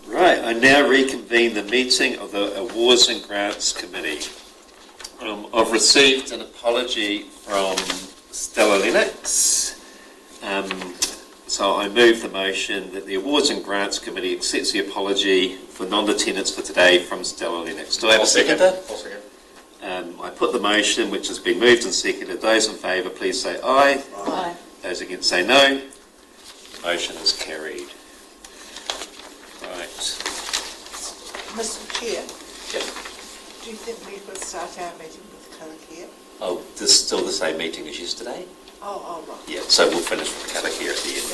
Right, I now reconvene the meeting of the Awards and Grants Committee. I've received an apology from Stella Lennox. So I move the motion that the Awards and Grants Committee accepts the apology for non-attendance for today from Stella Lennox. Do I have a seconder? I'll second. I put the motion, which has been moved and seconded. Those in favour, please say aye. Aye. Those against say no. Motion is carried. Right. Mr. Chair, Yep. do you think we could start our meeting with colour here? Oh, this is still the same meeting as yesterday? Oh, right. Yeah, so we'll finish with colour here at the end.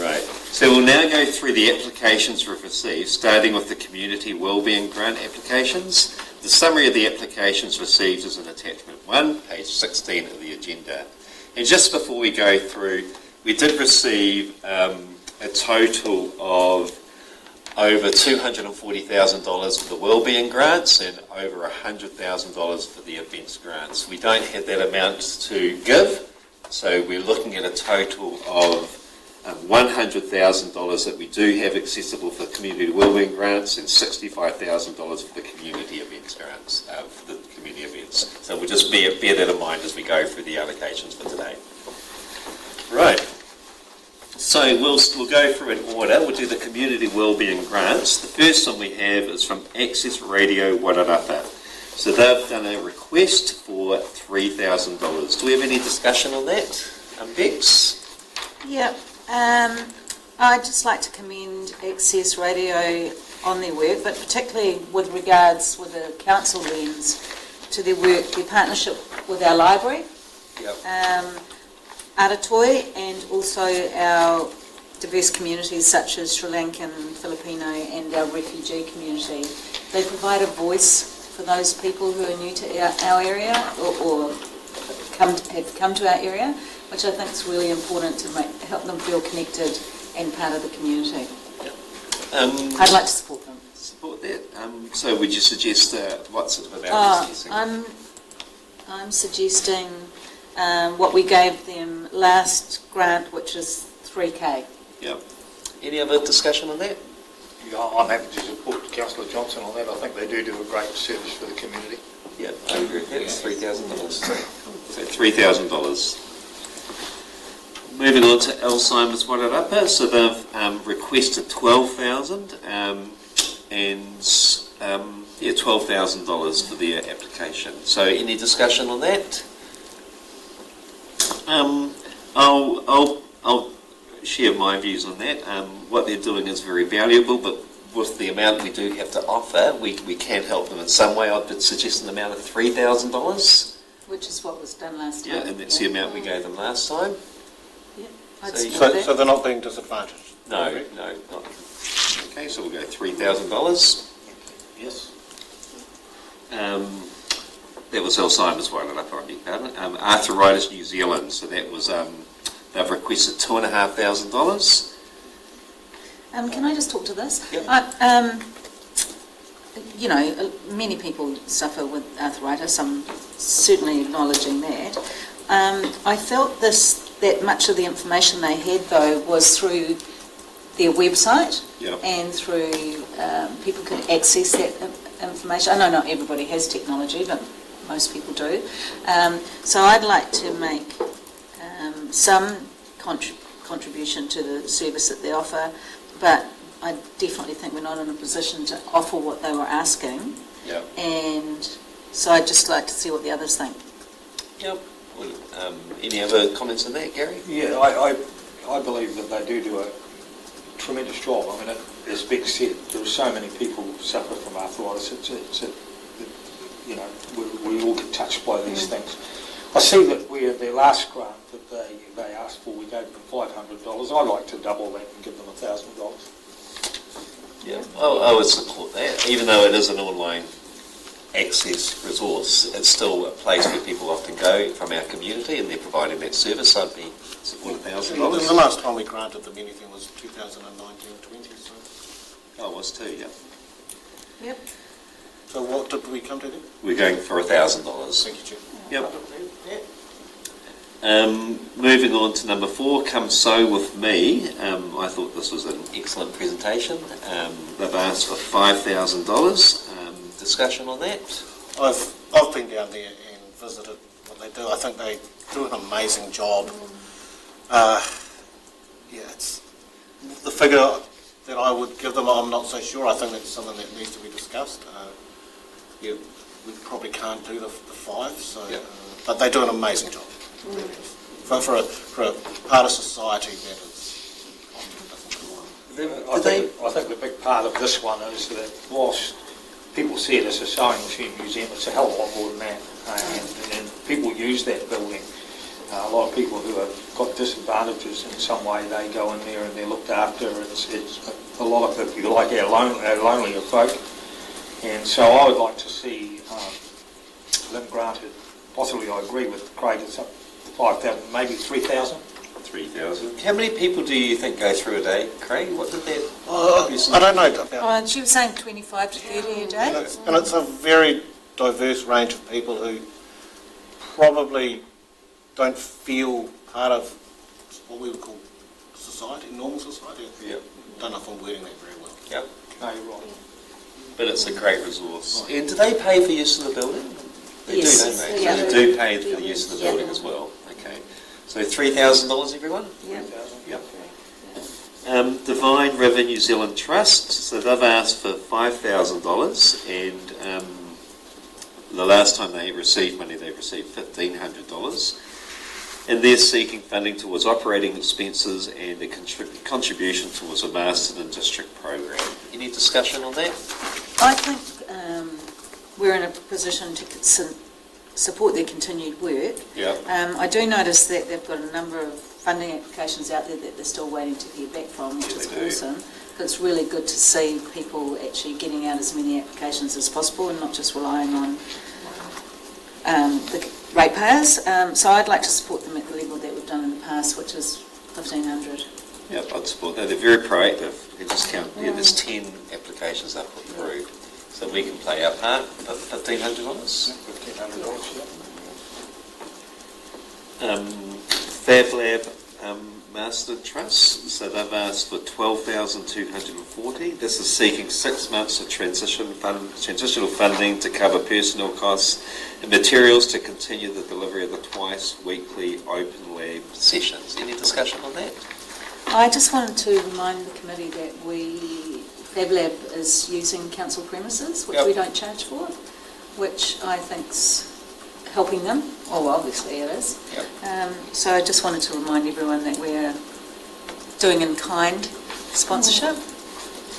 Right. So we'll now go through the applications we've received, starting with the Community Wellbeing Grant applications. The summary of the applications received is in attachment 1, page 16 of the agenda. And just before we go through, we did receive a total of over $240,000 for the wellbeing grants and over $100,000 for the events grants. We don't have that amount to give, so we're looking at a total of $100,000 that we do have accessible for community wellbeing grants and $65,000 for the community events grants, for the community events. So we'll just bear that in mind as we go through the allocations for today. Right. So we'll go through in order. We'll do the community wellbeing grants. The first one we have is from Access Radio Wairarapa. So they've done a request for $3,000. Do we have any discussion on that, Bex? Yeah, I'd just like to commend Access Radio on their work, but particularly with regards with the council lens to their work, their partnership with our library. Yep. Aratoi, and also our diverse communities such as Sri Lankan, Filipino and our refugee community. They provide a voice for those people who are new to our area or have come to our area, which I think is really important to help them feel connected and part of the community. I'd like to support them. Support that. So would you suggest what sort of amount is I'm suggesting what we gave them last grant, which is $3,000. Yep. Any other discussion on that? Yeah, I'm happy to support Councillor Johnson on that. I think they do a great service for the community. Yeah, I agree with that. It's $3,000. So $3,000. Moving on to Alzheimer's Wairarapa. So they've requested $12,000 and $12,000 for their application. So any discussion on that? I'll share my views on that. What they're doing is very valuable, but with the amount we do have to offer, we can help them in some way. I'd suggest an amount of $3,000. Which is what was done last time. Yeah, and that's the amount we gave them last time. Yeah, So they're not being disadvantaged? No, not. Okay, so we'll go $3,000. Yes. That was Alzheimer's Wairarapa, I beg pardon. Arthritis New Zealand, so that was, they've requested $2,500. Can I just talk to this? Yep. Many people suffer with arthritis. I'm certainly acknowledging that. I felt that much of the information they had, though, was through their website. Yep. And through people could access that information. I know not everybody has technology, but most people do. So I'd like to make some contribution to the service that they offer, but I definitely think we're not in a position to offer what they were asking. Yep. And so I'd just like to see what the others think. Yep. Well, any other comments on that, Gary? Yeah, I believe that they do a tremendous job. I mean, as Beck said, there are so many people who suffer from arthritis. We all get touched by these things. I see that their last grant that they asked for, we gave them $500. I'd like to double that and give them $1,000. Yeah, I would support that. Even though it is an online access resource, it's still a place where people often go from our community, and they're providing that service. I'd be supporting $1,000. The last time we granted them anything was 2019-20. So. Oh, it was too, yeah. Yep. So what did we come to then? We're going for $1,000. Thank you, Chair. Yep. Moving on to number 4, Come Sew With Me. I thought this was an excellent presentation. They've asked for $5,000. Discussion on that? I've been down there and visited what they do. I think they do an amazing job. It's the figure that I would give them. I'm not so sure. I think that's something that needs to be discussed. We probably can't do the 5, so but they do an amazing job. Really. For a part of society that is often doesn't go on. I think the big part of this one is that whilst people see it as a sewing machine museum, it's a hell of a lot more than that. And people use that building. A lot of people who have got disadvantages in some way, they go in there and they're looked after. It's a lot of, if you like, our lonelier folk. And so I would like to see them granted, possibly I agree with Craig, it's up to 5,000, maybe 3,000. 3,000. How many people do you think go through a day, Craig? What did that? I don't know about. She was saying 25 to 30 a day. And it's a very diverse range of people who probably don't feel part of what we would call society, normal society. Yeah. Don't know if I'm wording that very well. Yeah. No, you're right. But it's a great resource. And do they pay for use of the building? They Yes. do, don't they? Yeah. So they do pay for the use of the building as well. Okay. So $3,000, everyone? Yeah. 3,000. Yep. Divine River New Zealand Trust, so they've asked for $5,000, and the last time they received money, they received $1,500, and they're seeking funding towards operating expenses and a contribution towards a Masterton district program. Any discussion on that? I think we're in a position to support their continued work. Yeah. I do notice that they've got a number of funding applications out there that they're still waiting to hear back from, which is awesome. It's really good to see people actually getting out as many applications as possible and not just relying on the ratepayers. So I'd like to support them at the level that we've done in the past, which is 1,500. Yep, I'd support that. They're very proactive. You can just count. Yeah, there's 10 applications they've put through. So we can play our part for $1,500. $1,500, Fab Lab Master Trust, so they've asked for $12,240. This is seeking 6 months of transitional funding to cover personnel costs and materials to continue the delivery of the twice weekly open lab sessions. Any discussion on that? I just wanted to remind the committee that Fab Lab is using council premises, which we don't charge for, which I think's helping them. Oh, well, obviously it is. Yep. So I just wanted to remind everyone that we're doing in-kind sponsorship.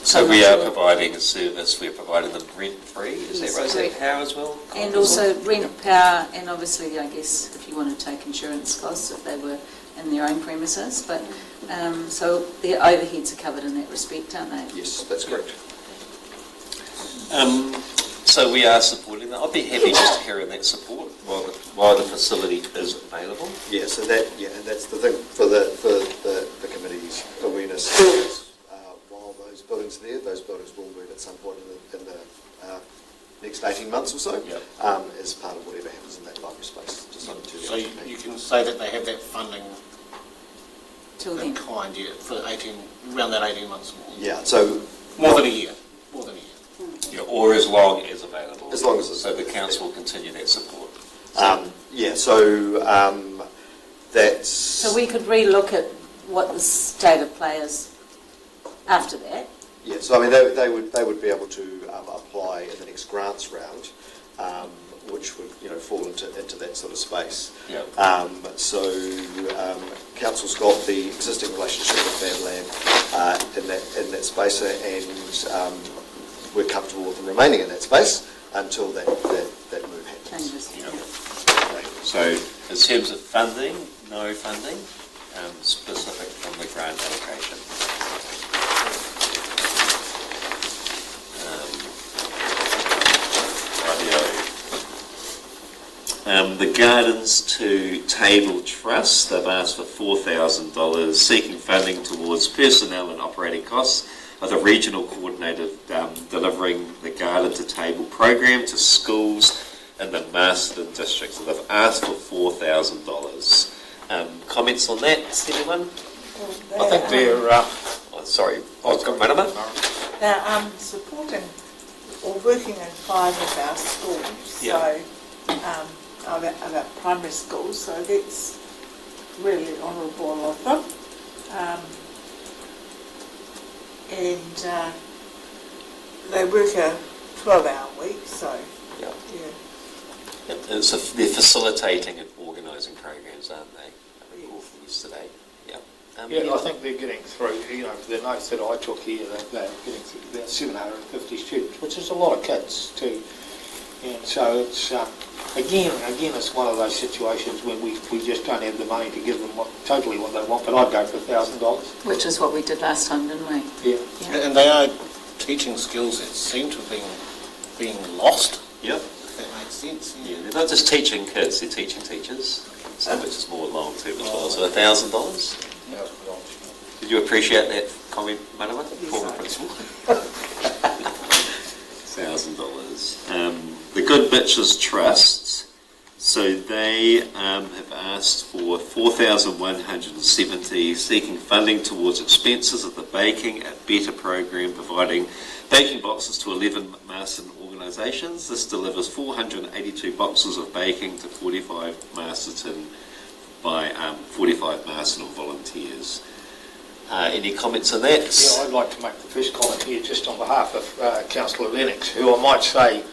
So we are providing a service, we're providing them rent-free, is that right? Is that power as well? And also rent, power, and obviously, I guess, if you want to take insurance costs, if they were in their own premises. But so their overheads are covered in that respect, aren't they? Yes, that's correct. So we are supporting that. I'd be happy just to carry that support while the facility is available. Yeah, so that, and that's the thing for the committee's awareness. Is, while those buildings are there, those buildings will move at some point in the next 18 months or so, as part of whatever happens in that library space. Just not too So you can say that they have that funding Till in then. kind, for around that 18 months more. Yeah, so More than a year. Yeah, or as long as available. As long as it's so the council will continue that support. That's... So we could relook at what the state of play is after that. Yeah, so I mean they would be able to apply in the next grants round, which would fall into that sort of space. Yeah. Council's got the existing relationship with Fab Lab in that space, and we're comfortable with them remaining in that space until that move happens. Changes. Yeah. Okay. So in terms of funding, no funding, specific from the grant allocation. The Gardens to Table Trust, they've asked for $4,000, seeking funding towards personnel and operating costs of the regional coordinator delivering the Garden to Table program to schools in the Masterton district. So they've asked for $4,000. Comments on that, anyone? I think they're, Oh, sorry, I've got Marama. They're supporting or working in 5 of our schools, Yeah. so of our primary schools, so that's really honourable of them. And they work a 12-hour week, so Yeah. yeah. They're facilitating and organising programs, aren't they? I recall from yesterday. Yeah. yeah, I think they're getting through, for the notes that I took here, they're getting through about 750 students, which is a lot of kids too. And so it's, again, it's one of those situations when we just don't have the money to give them totally what they want, but I'd go for $1,000. Which is what we did last time, didn't we? Yeah. Yeah. And they are teaching skills that seem to be being lost, Yep. if that makes sense. Yeah, they're not just teaching kids, they're teaching teachers, so which is more long term as well. So $1,000. Did you appreciate that comment, Marama? Former principal. $1,000. The Good Bitches Trust, so they have asked for 4,170, seeking funding towards expenses of the Baking at Better program, providing baking boxes to 11 Masterton organisations. This delivers 482 boxes of baking to 45 Masterton by 45 Masterton volunteers. Any comments on that? Yeah, I'd like to make the first comment here just on behalf of Councillor Lennox, who I might say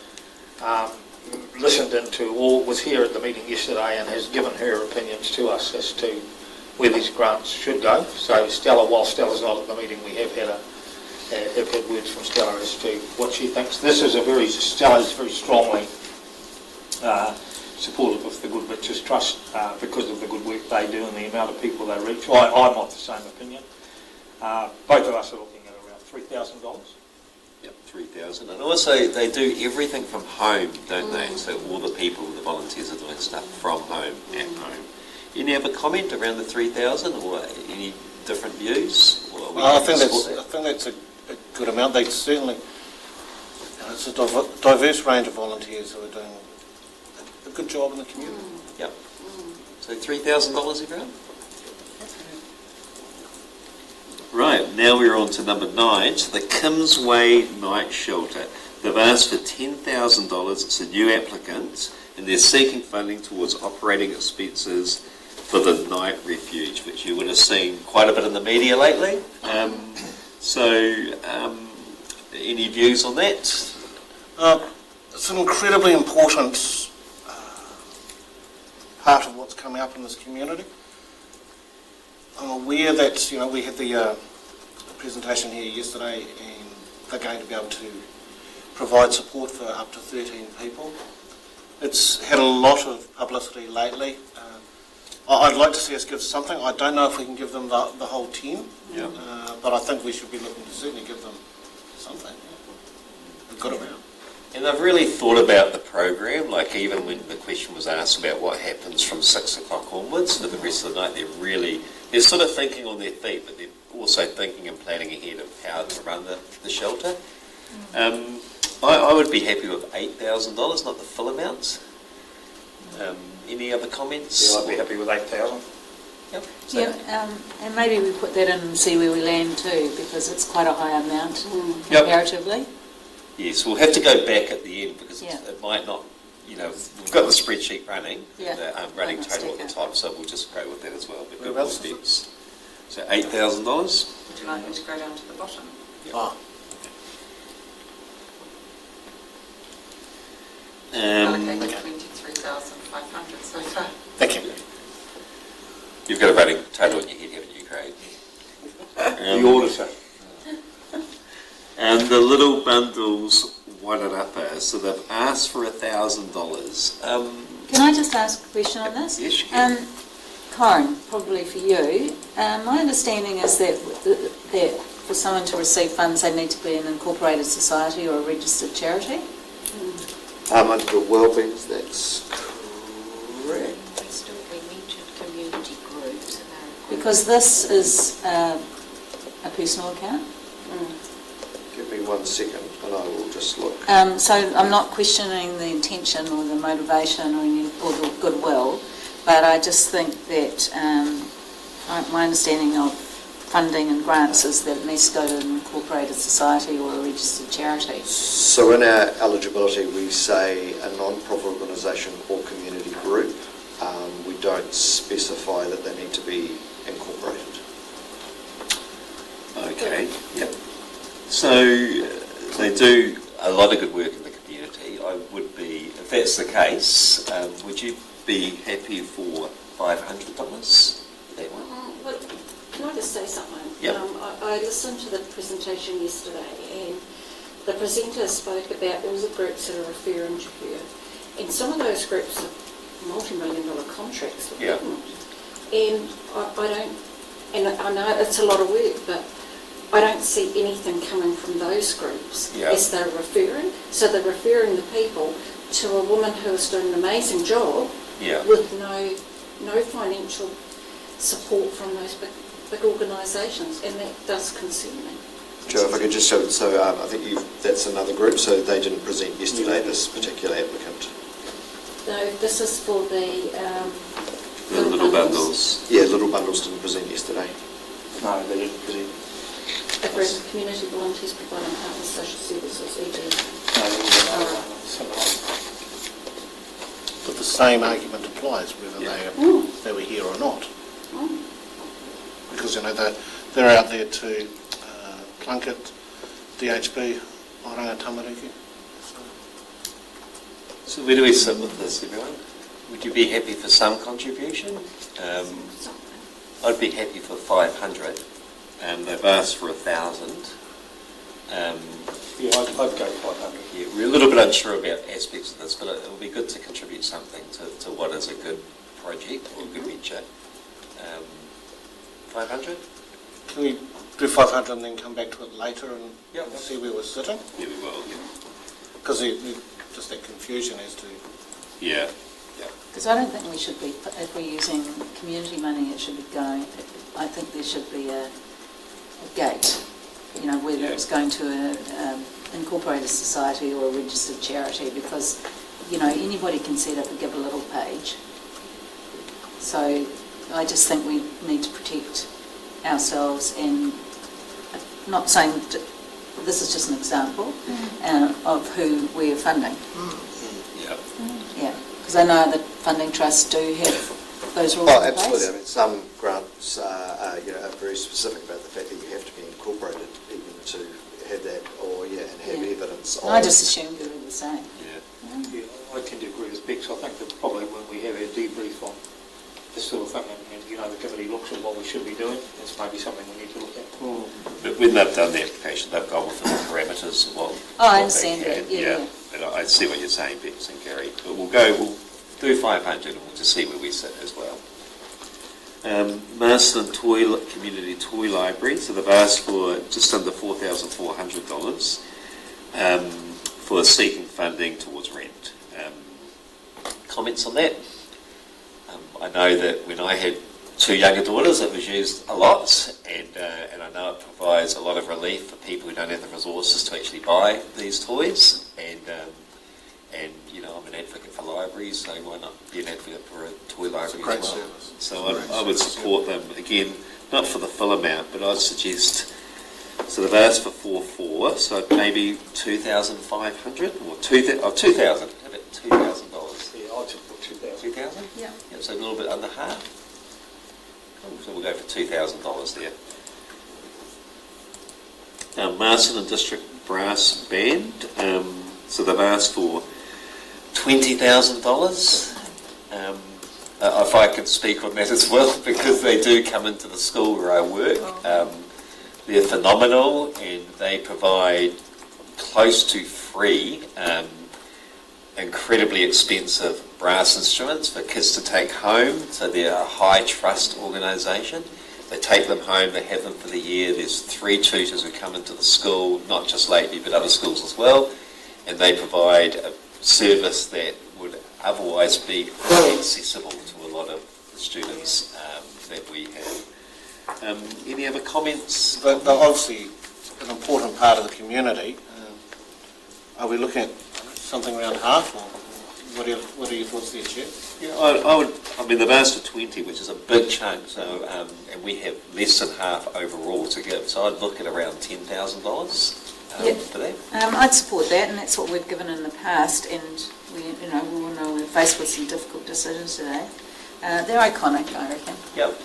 listened into or was here at the meeting yesterday and has given her opinions to us as to where these grants should go. So Stella, while Stella's not at the meeting, we have had words from Stella as to what she thinks. This is Stella's very strongly supportive of the Good Bitches Trust because of the good work they do and the amount of people they reach. I'm of the same opinion. Both of us are looking at around $3,000. Yep, 3,000. And also they do everything from home, don't they? So all the people, the volunteers are doing stuff from home, at home. Any other comment around the 3,000 or any different views? I think that's a good amount. They certainly, it's a diverse range of volunteers who are doing a good job in the community. Yep. So $3,000 everyone? Right, now we're on to number 9, so the Kimmsway Night Shelter. They've asked for $10,000, it's a new applicant, and they're seeking funding towards operating expenses for the night refuge, which you would have seen quite a bit in the media lately. Any views on that? It's an incredibly important part of what's coming up in this community. I'm aware that, we had the presentation here yesterday and they're going to be able to provide support for up to 13 people. It's had a lot of publicity lately. I'd like to see us give something. I don't know if we can give them the whole 10, but I think we should be looking to certainly give them something, a good amount. And they've really thought about the program, like even when the question was asked about what happens from 6 o'clock onwards for the rest of the night, they're sort of thinking on their feet, but they're also thinking and planning ahead of how to run the shelter. I would be happy with $8,000, not the full amount. Any other comments? Yeah, I'd be happy with 8,000. Yep. And maybe we put that in and see where we land too, because it's quite a high amount comparatively. Yes, we'll have to go back at the end because Yeah. it might not, we've got the spreadsheet running, Yeah. running Almost total at the okay. top, so we'll just go with that as well. But Where more else is it? steps. So $8,000. Would you like me to go down to the bottom? Allocated 23,500 so far. Thank you. You've got a running total in your head, haven't you, Craig? The auditor. And the little bundles wanted upper, so they've asked for $1,000. Can I just ask a question on this? Yes, you can. Corin, probably for you. My understanding is that for someone to receive funds, they need to be an incorporated society or a registered charity. Under the wellbeings, that's correct. They still be mentioned community groups. Because this is a personal account. Give me 1 second and I will just look. So I'm not questioning the intention or the motivation or the goodwill, But I just think that my understanding of funding and grants is that it needs to go to an incorporated society or a registered charity. So in our eligibility, we say a non-profit organisation or community group. We don't specify that they need to be incorporated. Okay, yep. So they do a lot of good work in the community. I would be, if that's the case, would you be happy for $500 for that one? Well, can I just say something? Yep. I listened to the presentation yesterday, and the presenter spoke about all the groups that are referring to her, and some of those groups are multi-million-dollar contracts with Yeah. government. And I don't, and I know it's a lot of work, but I don't see anything coming from those groups Yeah. as they're referring. So they're referring the people to a woman who is doing an amazing job Yeah. with no financial support from those big organisations, and that does concern me. Joe, if I could just show, I think that's another group, so they didn't present yesterday, this particular applicant. No, this is for the The little bundles. Yeah, Little Bundles didn't present yesterday. No, they didn't present. A group of community volunteers providing health and social services, e.g. No, they didn't. Similar. But the same argument applies whether they were here or not. Because, they're out there to Plunkett, DHB, Oranga Tamariki. So where do we sit with this, everyone? Would you be happy for some contribution? I'd be happy for 500. They've asked for 1,000. Yeah, I'd go 500. Yeah, we're a little bit unsure about aspects of this, but it would be good to contribute something to what is a good project or a good venture. 500? Can we do 500 and then come back to it later and Yep. see where we're sitting? Yeah, we will, Because just that confusion as to... yeah. Because I don't think we should be, if we're using community money, it should be going, I think there should be a gate, whether it's going to an incorporated society or a registered charity, because, anybody can set up a Give a Little page. So I just think we need to protect ourselves, and not saying, this is just an example of who we're funding. Yeah. Yeah, because I know that funding trusts do have those rules Oh, in place. absolutely. I mean, some grants are very specific about the fact that you have to be incorporated even to have that, or and have evidence of... I just assumed we were the same. Yeah, I tend to agree with Bex. I think that probably when we have our debrief on this sort of thing, and the committee looks at what we should be doing, it's maybe something we need to look at. But when they've done the application, they've gone within the parameters of what I they understand can. that, yeah. And I see what you're saying, Bex and Gary. But we'll do 500 and we'll just see where we sit as well. Masterton Community Toy Library, so they've asked for just under $4,400 for seeking funding towards rent. Comments on that? I know that when I had two younger daughters, it was used a lot, and I know it provides a lot of relief for people who don't have the resources to actually buy these toys. And I'm an advocate for libraries, so why not be an advocate for a toy library great as well? service. So I would support them again, not for the full amount, but I'd suggest. So they've asked for 4,400, so maybe 2,500 or 2,000. How about $2,000? Yeah, I'd support 2,000. 2,000? Yeah. Yep, so a little bit under half. Cool, so we'll go for $2,000 there. Now, Masterton District Brass Band, so they've asked for $20,000. If I could speak on that as well, because they do come into the school where I work. They're phenomenal, and they provide close to free, incredibly expensive brass instruments for kids to take home. So they're a high trust organisation. They take them home, they have them for the year. There's 3 tutors who come into the school, not just lately, but other schools as well. And they provide a service that would otherwise be inaccessible to a lot of the students that we have. Any other comments? They're obviously an important part of the community. Are we looking at something around half, or What are your thoughts there, Chair? Yeah, I mean, they've asked for 20, which is a big chunk, so, and we have less than half overall to give, so I'd look at around $10,000 Yep. for that. I'd support that, and that's what we've given in the past, and we all know we're faced with some difficult decisions today. They're iconic, I reckon. Yep.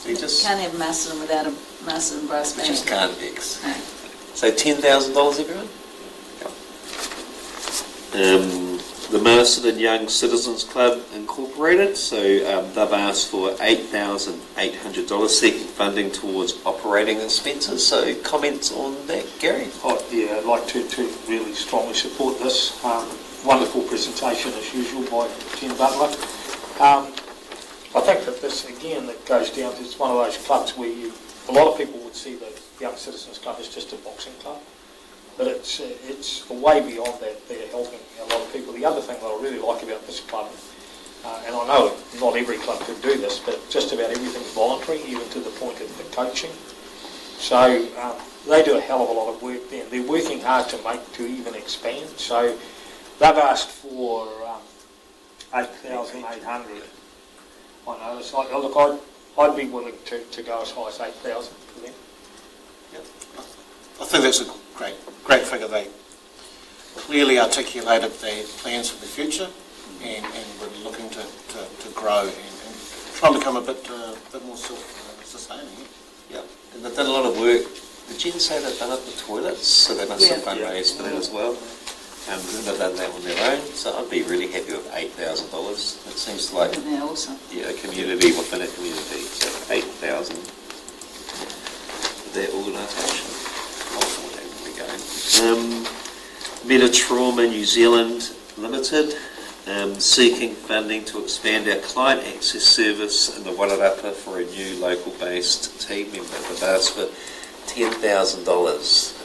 We just Can't have Masterton without a Masterton brass we band. just can't X. No. So $10,000, everyone? The Masterton Young Citizens Club Incorporated, so they've asked for $8,800 seeking funding towards operating expenses. So comments on that, Gary? I'd like to really strongly support this. Wonderful presentation as usual by Jen Butler. I think that this, again, that goes down to, it's one of those clubs where a lot of people would see the Young Citizens Club as just a boxing club, but it's way beyond that. They're helping a lot of people. The other thing that I really like about this club, and I know not every club could do this, but just about everything's voluntary, even to the point of the coaching. So they do a hell of a lot of work there. They're working hard to even expand. So they've asked for 8,800. I know, it's like, look, I'd be willing to go as high as 8,000 for them. I think that's a great figure. They clearly articulated their plans for the future, and we're looking to grow and try and become a bit more self-sustaining. Yeah. And they've done a lot of work. Did Jen say they've done up the toilets? So they must have fundraised for that as well. And they've done that on their own. So I'd be really happy with $8,000. It seems like They're awesome. a community within a community. So 8,000 for their organisation. There we go. Meta-Trauma New Zealand Limited, seeking funding to expand our client access service in the Wairarapa for a new local-based team member. They've asked for $10,000.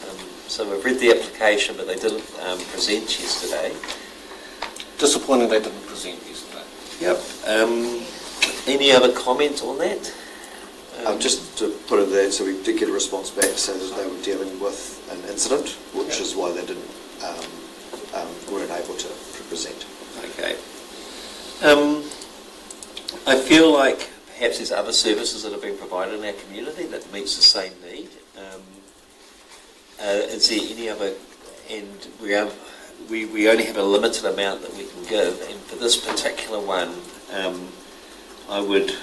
So we've read the application, but they didn't present yesterday. Disappointing they didn't present yesterday. Yep. Any other comment on that? Just to put it there, so we did get a response back saying that they were dealing with an incident, which is why they didn't weren't able to present. Okay. I feel like perhaps there's other services that are being provided in our community that meets the same need. Is there any other? And we only have a limited amount that we can give, and for this particular one, I would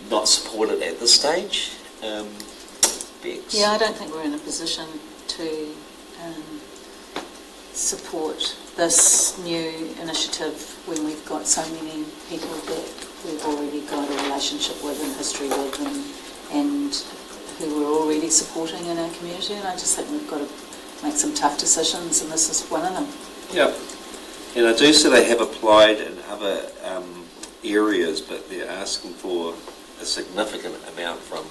not support it at this stage. Bex? Yeah, I don't think we're in a position to support this new initiative when we've got so many people that we've already got a relationship with and history with and who we're already supporting in our community, and I just think we've got to make some tough decisions, and this is one of them. Yeah, and I do see they have applied in other areas, but they're asking for a significant amount from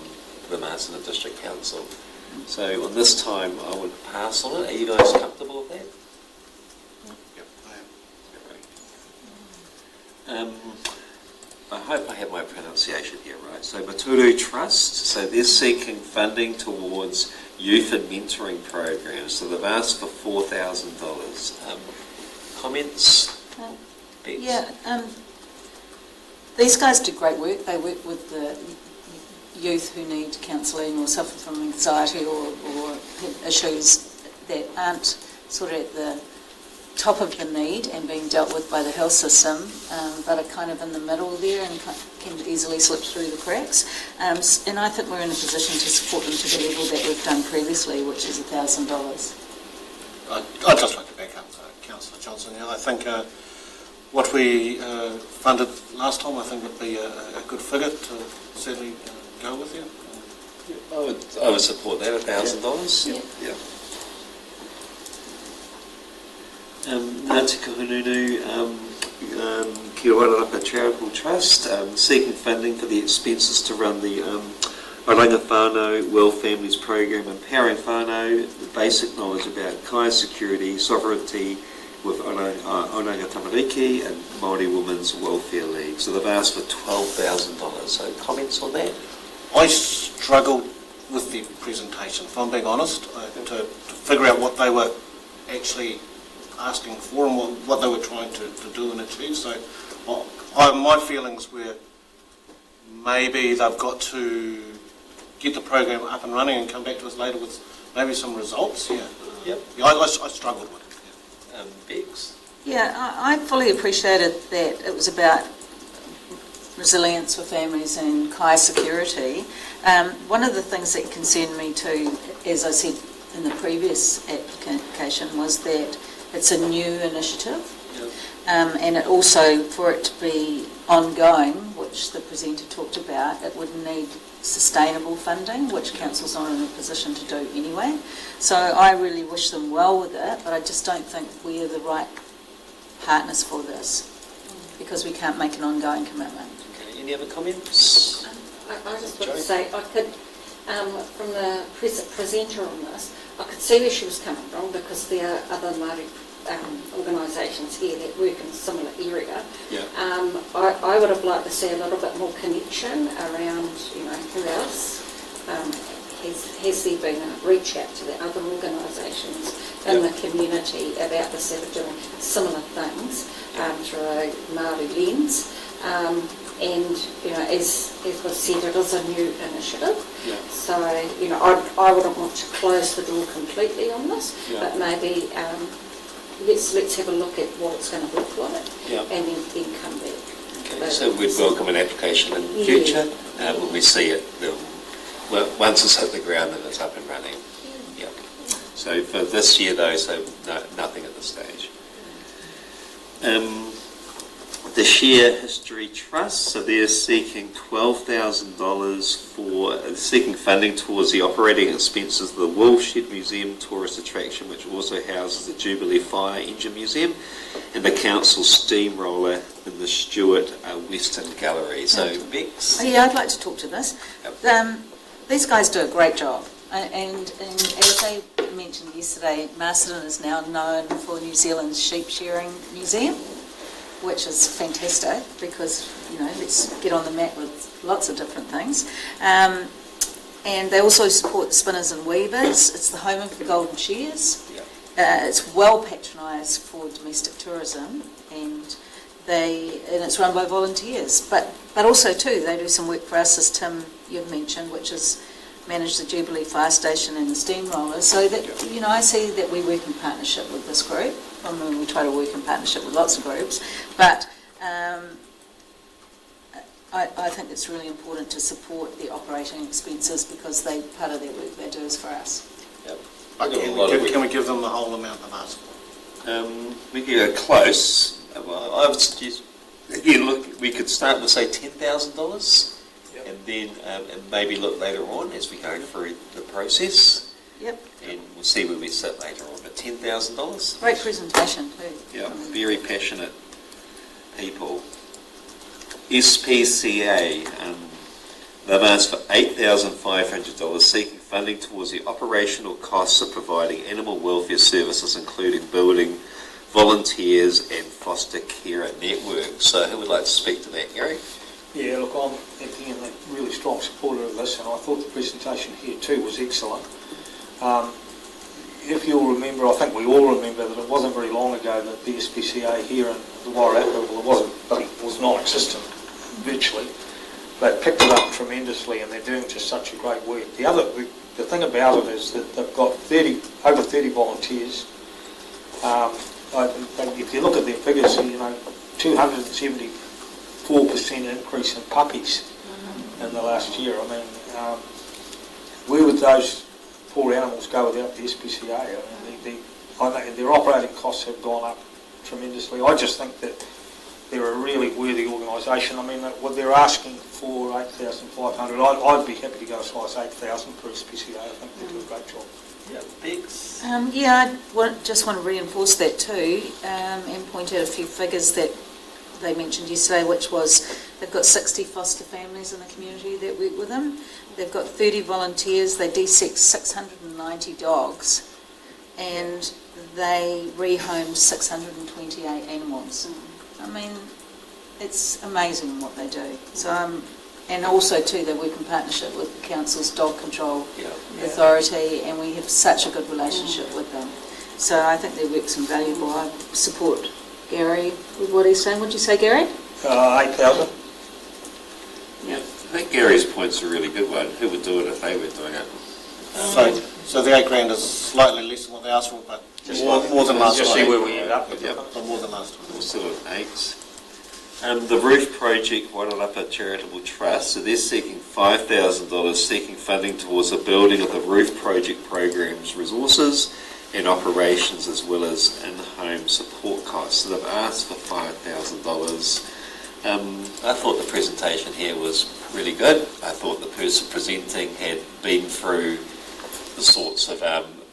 the Masterton District Council. So on this time, I would pass on it. Are you guys comfortable with that? Yep, I am. I hope I have my pronunciation here right. So Maturu Trust, so they're seeking funding towards youth and mentoring programs. So they've asked for $4,000. Comments? Bex? Yeah, these guys do great work. They work with the youth who need counselling or suffer from anxiety or have issues that aren't sort of at the top of the need and being dealt with by the health system, but are kind of in the middle there and can easily slip through the cracks. And I think we're in a position to support them to the level that we've done previously, which is $1,000. I'd just like to back up Councillor Johnson. Yeah, I think what we funded last time, I think would be a good figure to certainly go with you. I would support that, $1,000. Yeah. Ngāti Kahununu Kia Wairarapa Charitable Trust, seeking funding for the expenses to run the Oranga Whānau Well Families Program, empowering whānau, the basic knowledge about kai security, sovereignty with Oranga Tamariki and Māori Women's Welfare League. So they've asked for $12,000. So comments on that? I struggled with the presentation, if I'm being honest, to figure out what they were actually asking for and what they were trying to do and achieve. So my feelings were maybe they've got to get the program up and running and come back to us later with maybe some results. Yeah. Yep. Yeah, I struggled with it. Bex? Yeah, I fully appreciated that it was about resilience for families and high security. One of the things that concerned me too, as I said in the previous application, was that it's a new initiative. Yep. And it also, for it to be ongoing, which the presenter talked about, it would need sustainable funding, which council's not in a position to do anyway. So I really wish them well with it, but I just don't think we are the right partners for this, because we can't make an ongoing commitment. Okay, any other comments? I just want to say, I could, from the presenter on this, I could see where she was coming from, because there are other Māori organisations here that work in a similar area. Yeah. I would have liked to see a little bit more connection around, who else. Has there been a reach out to the other organisations in the community about this that are doing similar things through a Māori lens? And, as was said, it is a new initiative. Yeah. So, I wouldn't want to close the door completely on this, but maybe let's have a look at what it's going to look like and then come back. Okay, so we'd welcome an application in the future when we see it, once it's hit the ground and it's up and running. Yeah. So for this year though, nothing at this stage. The Share History Trust, so they're seeking $12,000 seeking funding towards the operating expenses of the Woolshed Museum tourist attraction, which also houses the Jubilee Fire Engine Museum, and the council steamroller in the Stewart Western Gallery. So, Bex? Yeah, I'd like to talk to this. Yep. These guys do a great job, and as they mentioned yesterday, Masterton is now known for New Zealand's sheep shearing museum, which is fantastic because, let's get on the map with lots of different things. And they also support spinners and weavers. It's the home of the golden shears. Yeah. It's well patronised for domestic tourism, and it's run by volunteers. But also too, they do some work for us, as Tim, you've mentioned, which is manage the Jubilee Fire Station and the steamroller. So that, I see that we work in partnership with this group. I mean, we try to work in partnership with lots of groups, but I think it's really important to support the operating expenses, because part of their work they do is for us. Yep. Can we give them the whole amount they've asked for? We could go close. Well, I would suggest, again, look, we could start with, say, $10,000, and then and maybe look later on as we go through the process. Yep. And we'll see where we sit later on. But $10,000. Great presentation too. Yeah, very passionate people. SPCA, they've asked for $8,500, seeking funding towards the operational costs of providing animal welfare services, including building, volunteers and foster care networks. So who would like to speak to that, Gary? Yeah, look, I'm again a really strong supporter of this, and I thought the presentation here too was excellent. If you'll remember, I think we all remember that it wasn't very long ago that the SPCA here in the Wairarapa, it was non-existent virtually. They picked it up tremendously, and they're doing just such a great work. The thing about it is that they've got over 30 volunteers. If you look at their figures, 274% increase in puppies in the last year. I mean, where would those poor animals go without the SPCA? I mean, their operating costs have gone up tremendously. I just think that they're a really worthy organisation. I mean, what they're asking for $8,500, I'd be happy to go as far as $8,000 for SPCA. I think they do a great job. Yeah, Bex? I just want to reinforce that too, and point out a few figures that they mentioned yesterday, which was they've got 60 foster families in the community that work with them. They've got 30 volunteers. They dissect 690 dogs, and they rehome 628 animals. I mean, it's amazing what they do. So, and also too, they work in partnership with the council's dog control authority, and we have such a good relationship with them. So I think their work's invaluable. I support Gary with what he's saying. What did you say, Gary? 8,000. Yeah, I think Gary's point's a really good one. Who would do it if they were doing it? So the $8,000 is slightly less than what they asked for, but more than last Just time. see where we end up with Yep. it. But more than last time. We're still at 8. The roof project, Wairarapa Charitable Trust, so they're seeking $5,000, seeking funding towards the building of the roof project program's resources and operations, as well as in-home support costs. So they've asked for $5,000. I thought the presentation here was really good. I thought the person presenting had been through the sorts of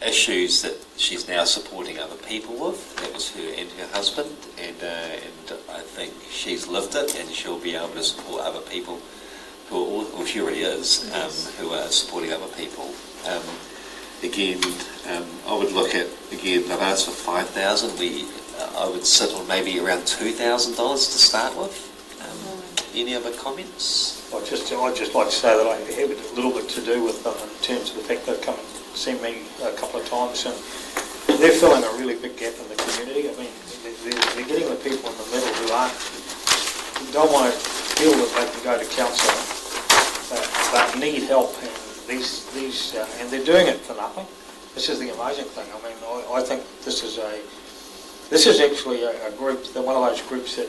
issues that she's now supporting other people with. That was her and her husband, and I think she's lived it, and she'll be able to support other people who are, or she already is, who are supporting other people. Again, I would look at, again, I've asked for $5,000. I would sit on maybe around $2,000 to start with. Any other comments? I'd just like to say that I have a little bit to do with them in terms of the fact they've come and seen me a couple of times, and they're filling a really big gap in the community. I mean, they're getting the people in the middle who don't want to feel that they can go to council, but need help, and and they're doing it for nothing. This is the amazing thing. I mean, I think this is actually a group, one of those groups that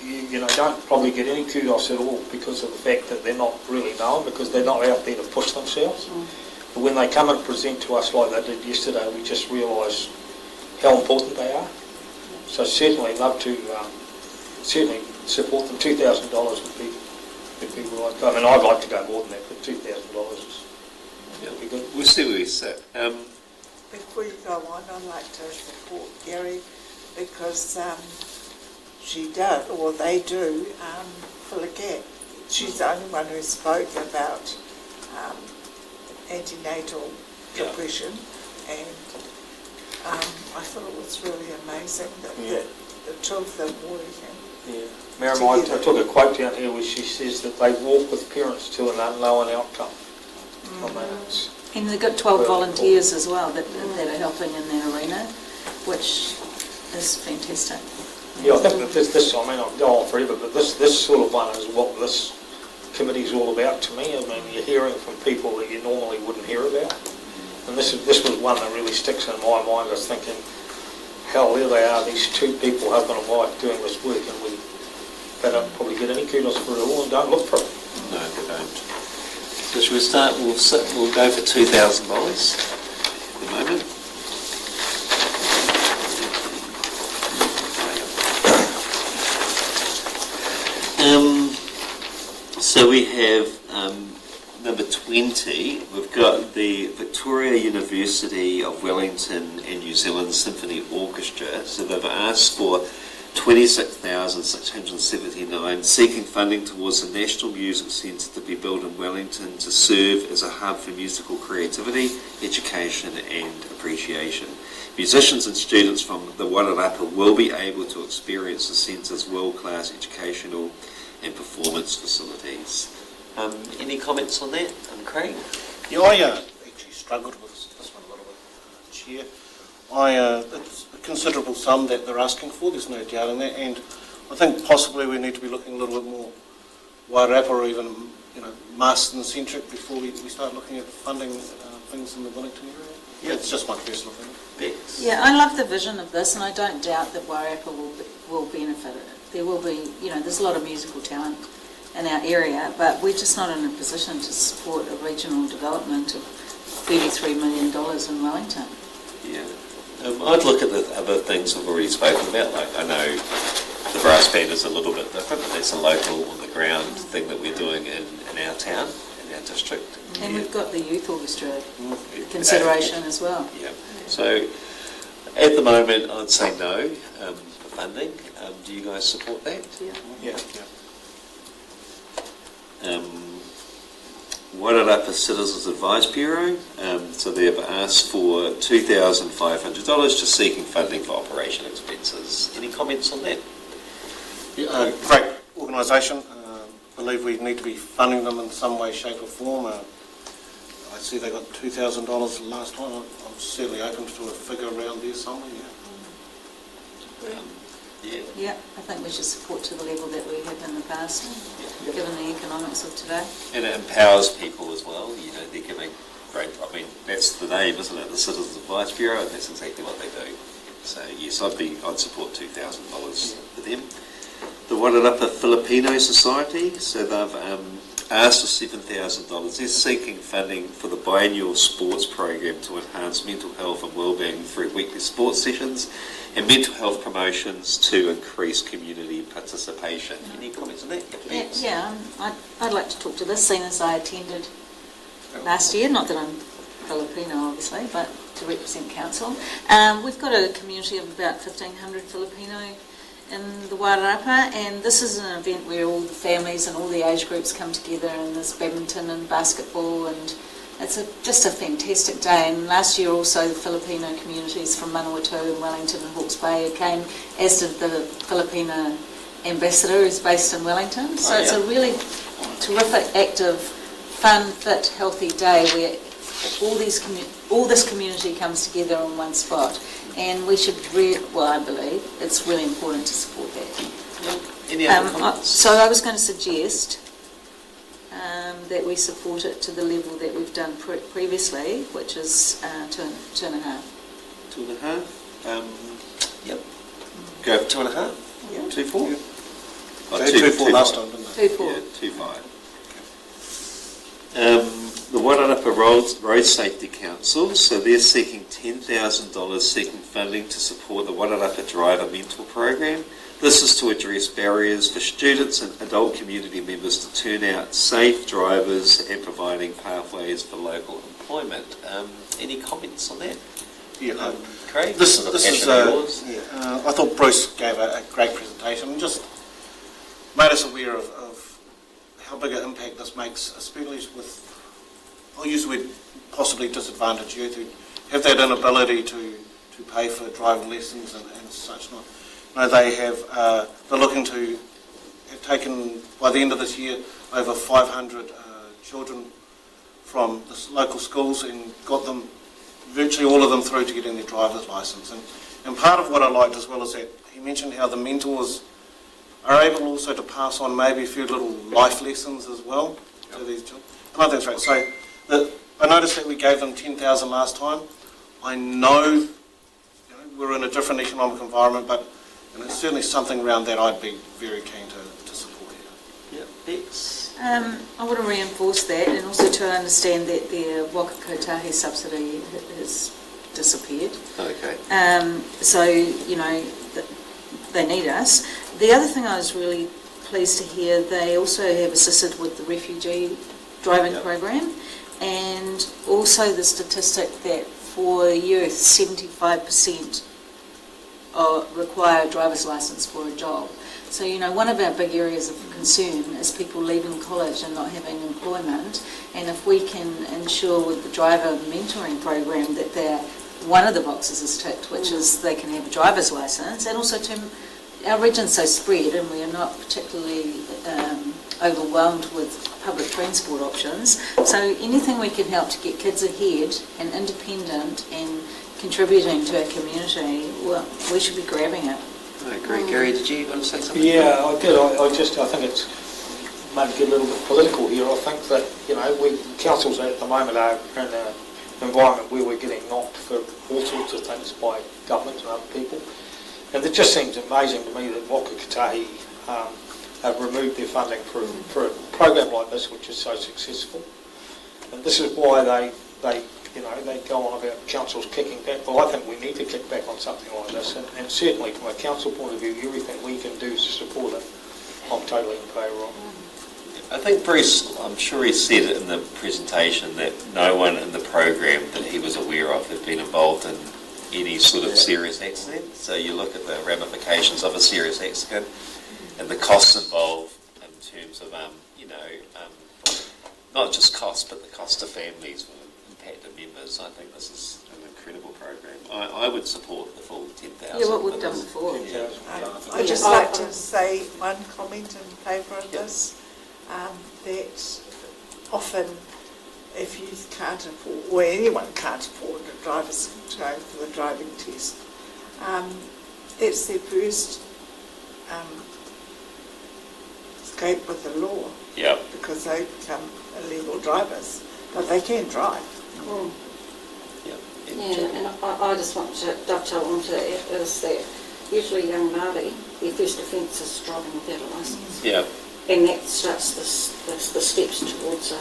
you know, don't probably get any kudos at all because of the fact that they're not really known, because they're not out there to push themselves. But when they come and present to us like they did yesterday, we just realise how important they are. So certainly love to certainly support them. $2,000 would be right. I mean, I'd like to go more than that, but $2,000 would be good. We'll see where we sit. Before you go on, I'd like to support Gary because she does, or they do, fill a gap. She's the only one who spoke about antenatal depression, and I thought it was really amazing that the two of them working. Yeah. Miriam, I took a quote down here where she says that they walk with parents to an unknown outcome. I mean, And they've got 12 volunteers as well that are helping in that arena, which is fantastic. yeah, I think that this, I mean, I'll go on forever, but this sort of one is what this committee's all about to me. I mean, you're hearing from people that you normally wouldn't hear about. And this was one that really sticks in my mind. I was thinking, hell, there they are, these two people, husband and wife, doing this work, and they don't probably get any kudos for it at all and don't look for it. No, they don't. So should we start? We'll go for $2,000 at the moment. So we have number 20. We've got the Victoria University of Wellington and New Zealand Symphony Orchestra. So they've asked for $26,679, seeking funding towards the National Music Centre to be built in Wellington to serve as a hub for musical creativity, education and appreciation. Musicians and students from the Wairarapa will be able to experience the centre's world-class educational and performance facilities. Any comments on that? Craig? Yeah, I actually struggled with this one a little bit, Chair. It's a considerable sum that they're asking for, there's no doubt in that, and I think possibly we need to be looking a little bit more Wairarapa or even, Masterton centric before we start looking at funding things in the Wellington area. Yeah, it's just my personal opinion. Yeah, I love the vision of this, and I don't doubt that Wairarapa will benefit. There will be, there's a lot of musical talent in our area, but we're just not in a position to support a regional development of $33 million in Wellington. Yeah. I'd look at the other things we've already spoken about. Like, I know the brass band is a little bit different, but that's a local, on the ground thing that we're doing in our town, in our district. And we've got the youth orchestra consideration as well. Yeah. So at the moment, I'd say no for funding. Do you guys support that? Yeah. Wairarapa Citizens Advice Bureau, so they've asked for $2,500, just seeking funding for operation expenses. Any comments on that? Yeah, great organisation. Believe we need to be funding them in some way, shape or form. I see they got $2,000 last time. I'm I'm certainly open to a figure around there somewhere, yeah. Yeah. Yeah, I think we should support to the level that we have in the past, given the economics of today. And it empowers people as well. You know, they're giving great. I mean, that's the name, isn't it? The Citizens Advice Bureau, and that's exactly what they do. So yes, I'd support $2,000 for them. The Wairarapa Filipino Society, so they've asked for $7,000. They're seeking funding for the biannual sports program to enhance mental health and wellbeing through weekly sports sessions and mental health promotions to increase community participation. Any comments on that? Yeah, I'd like to talk to this, seeing as I attended last year, not that I'm Filipino obviously, but to represent council. We've got a community of about 1,500 Filipino in the Wairarapa, and this is an event where all the families and all the age groups come together, and there's badminton and basketball, and it's just a fantastic day. And last year also the Filipino communities from Manawatu and Wellington and Hawke's Bay came, as did the Filipino ambassador who's based in Wellington. So it's a really terrific, active, fun, fit, healthy day where all this community comes together in one spot, and we should I believe it's really important to support that. Any other comments? So I was going to suggest that we support it to the level that we've done previously, which is 2.5. 2.5? Yep. Go for 2.5? Yeah. 2.4? They 2.4 last time, didn't they? 2.4. Yeah, 2.5. The Wairarapa Road Safety Council, so they're seeking $10,000 seeking funding to support the Wairarapa Driver Mentor Program. This is to address barriers for students and adult community members to turn out safe drivers and providing pathways for local employment. Any comments on that? Yeah, Craig? this is yours? I thought Bruce gave a great presentation and just made us aware of how big an impact this makes, especially with, I'll use the word, possibly disadvantaged youth who have that inability to pay for driving lessons and such not. No, they're looking to have taken, by the end of this year, over 500 children from the local schools and got them, virtually all of them, through to getting their driver's licence. And part of what I liked as well is that he mentioned how the mentors are able also to pass on maybe a few little life lessons as well to these children. And I think that's right. So I noticed that we gave them 10,000 last time. I know, we're in a different economic environment, but it's certainly something around that I'd be very keen to support here. Yeah, Bex? I want to reinforce that, and also to understand that their Waka Kotahi subsidy has disappeared. Okay. So, they need us. The other thing I was really pleased to hear, they also have assisted with the refugee driving program, and also the statistic that for youth, 75% require a driver's licence for a job. So, one of our big areas of concern is people leaving college and not having employment, and if we can ensure with the driver mentoring program that one of the boxes is ticked, which is they can have a driver's licence, and also our region's so spread and we are not particularly overwhelmed with public transport options, so anything we can help to get kids ahead and independent and contributing to our community, well, we should be grabbing it. I agree. Gary, did you want to say something? Yeah, I did. I think it's maybe get a little bit political here. I think that, we councils at the moment are in an environment where we're getting knocked for all sorts of things by government and other people. And it just seems amazing to me that Waka Kotahi have removed their funding for a program like this, which is so successful. And this is why they go on about councils kicking back. Well, I think we need to kick back on something like this, and certainly from a council point of view, everything we can do to support it, I'm totally in favour of. I think Bruce, I'm sure he said it in the presentation that no one in the program that he was aware of had been involved in any sort of serious accident. So you look at the ramifications of a serious accident and the costs involved in terms of, not just costs, but the cost to families for impacted members. I think this is an incredible program. I would support the full 10,000. Yeah, what we've done before. I'd just like to say one comment in favour of this, that often if you can't afford, or anyone can't afford a driver's to go for the driving test, it's their first escape with the law. Yeah. Because they become illegal drivers, but they can drive. Mm. Yeah. Yeah, and I just want to dovetail onto that, is that usually young Māori, their first offence is driving without a licence. Yeah. And that starts the steps towards a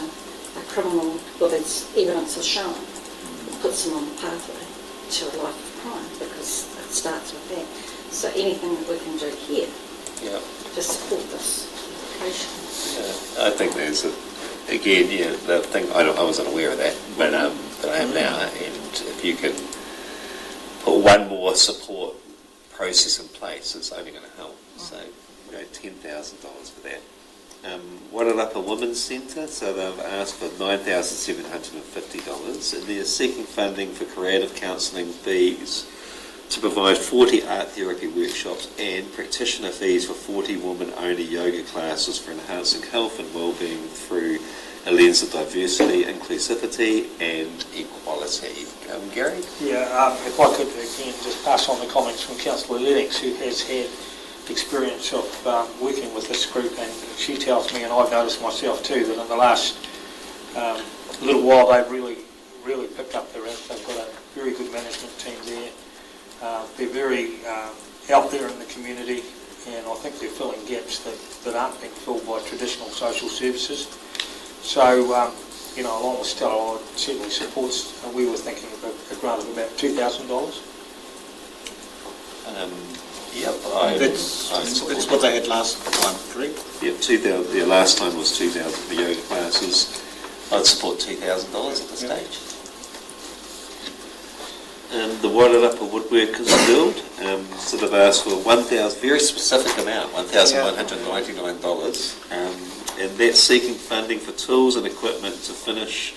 criminal, well, its evidence is shown. It puts them on the pathway to a life of crime, because it starts with that. So anything that we can do here Yeah. to support this education. Yeah. I think there's again, the thing, I wasn't aware of that, but I am now, and if you can put one more support process in place, it's only going to help. So, $10,000 for that. Wairarapa Women's Centre, so they've asked for $9,750, and they're seeking funding for creative counselling fees to provide 40 art therapy workshops and practitioner fees for 40 women-only yoga classes for enhancing health and well-being through a lens of diversity, inclusivity and equality. Gary? Yeah, if I could again just pass on the comments from Councillor Lennox, who has had experience of working with this group, and she tells me, and I've noticed myself too, that in the last little while they've really picked up their act. They've got a very good management team there. They're very out there in the community, and I think they're filling gaps that aren't being filled by traditional social services. So, along with Stella, I would certainly support, we were thinking of a grant of about $2,000. Yep, That's what they had last time, correct? Yep, 2,000. Yeah, last time was 2,000 for yoga classes. I'd support $2,000 at this stage. The Wairarapa Woodworkers Guild, so they've asked for very specific amount, $1,199, and that's seeking funding for tools and equipment to finish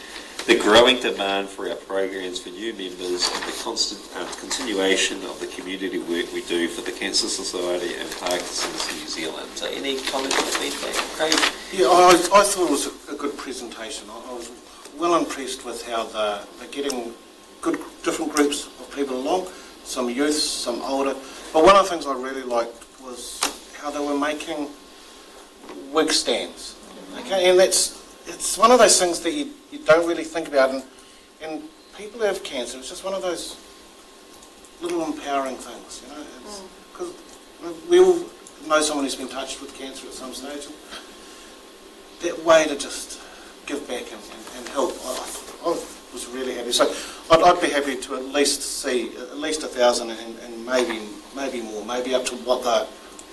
the growing demand for our programs for new members and the constant continuation of the community work we do for the Cancer Society and Parkinson's New Zealand. So any comments or feedback, Craig? Yeah, I thought it was a good presentation. I was well impressed with how they're getting good different groups of people along, some youth, some older. But one of the things I really liked was how they were making wig stands. Okay, and it's one of those things that you don't really think about, and people who have cancer, it's just one of those little empowering things, because we all know someone who's been touched with cancer at some stage. That way to just give back and help, I was really happy. So I'd be happy to at least see at least 1,000 and maybe more, maybe up to what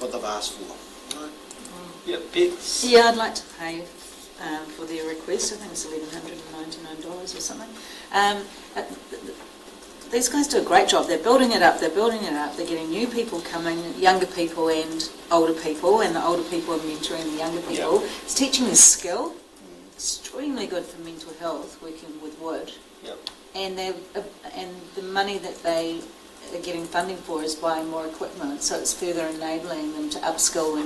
they've asked for. Yeah, Bex? Yeah, I'd like to pay for their request. I think it's $1,199 or something. These guys do a great job. They're building it up. They're getting new people coming, younger people and older people, and the older people are mentoring the younger people. Yep. It's teaching them skill. Extremely good for mental health, working with wood. Yep. And the money that they are getting funding for is buying more equipment, so it's further enabling them to upskill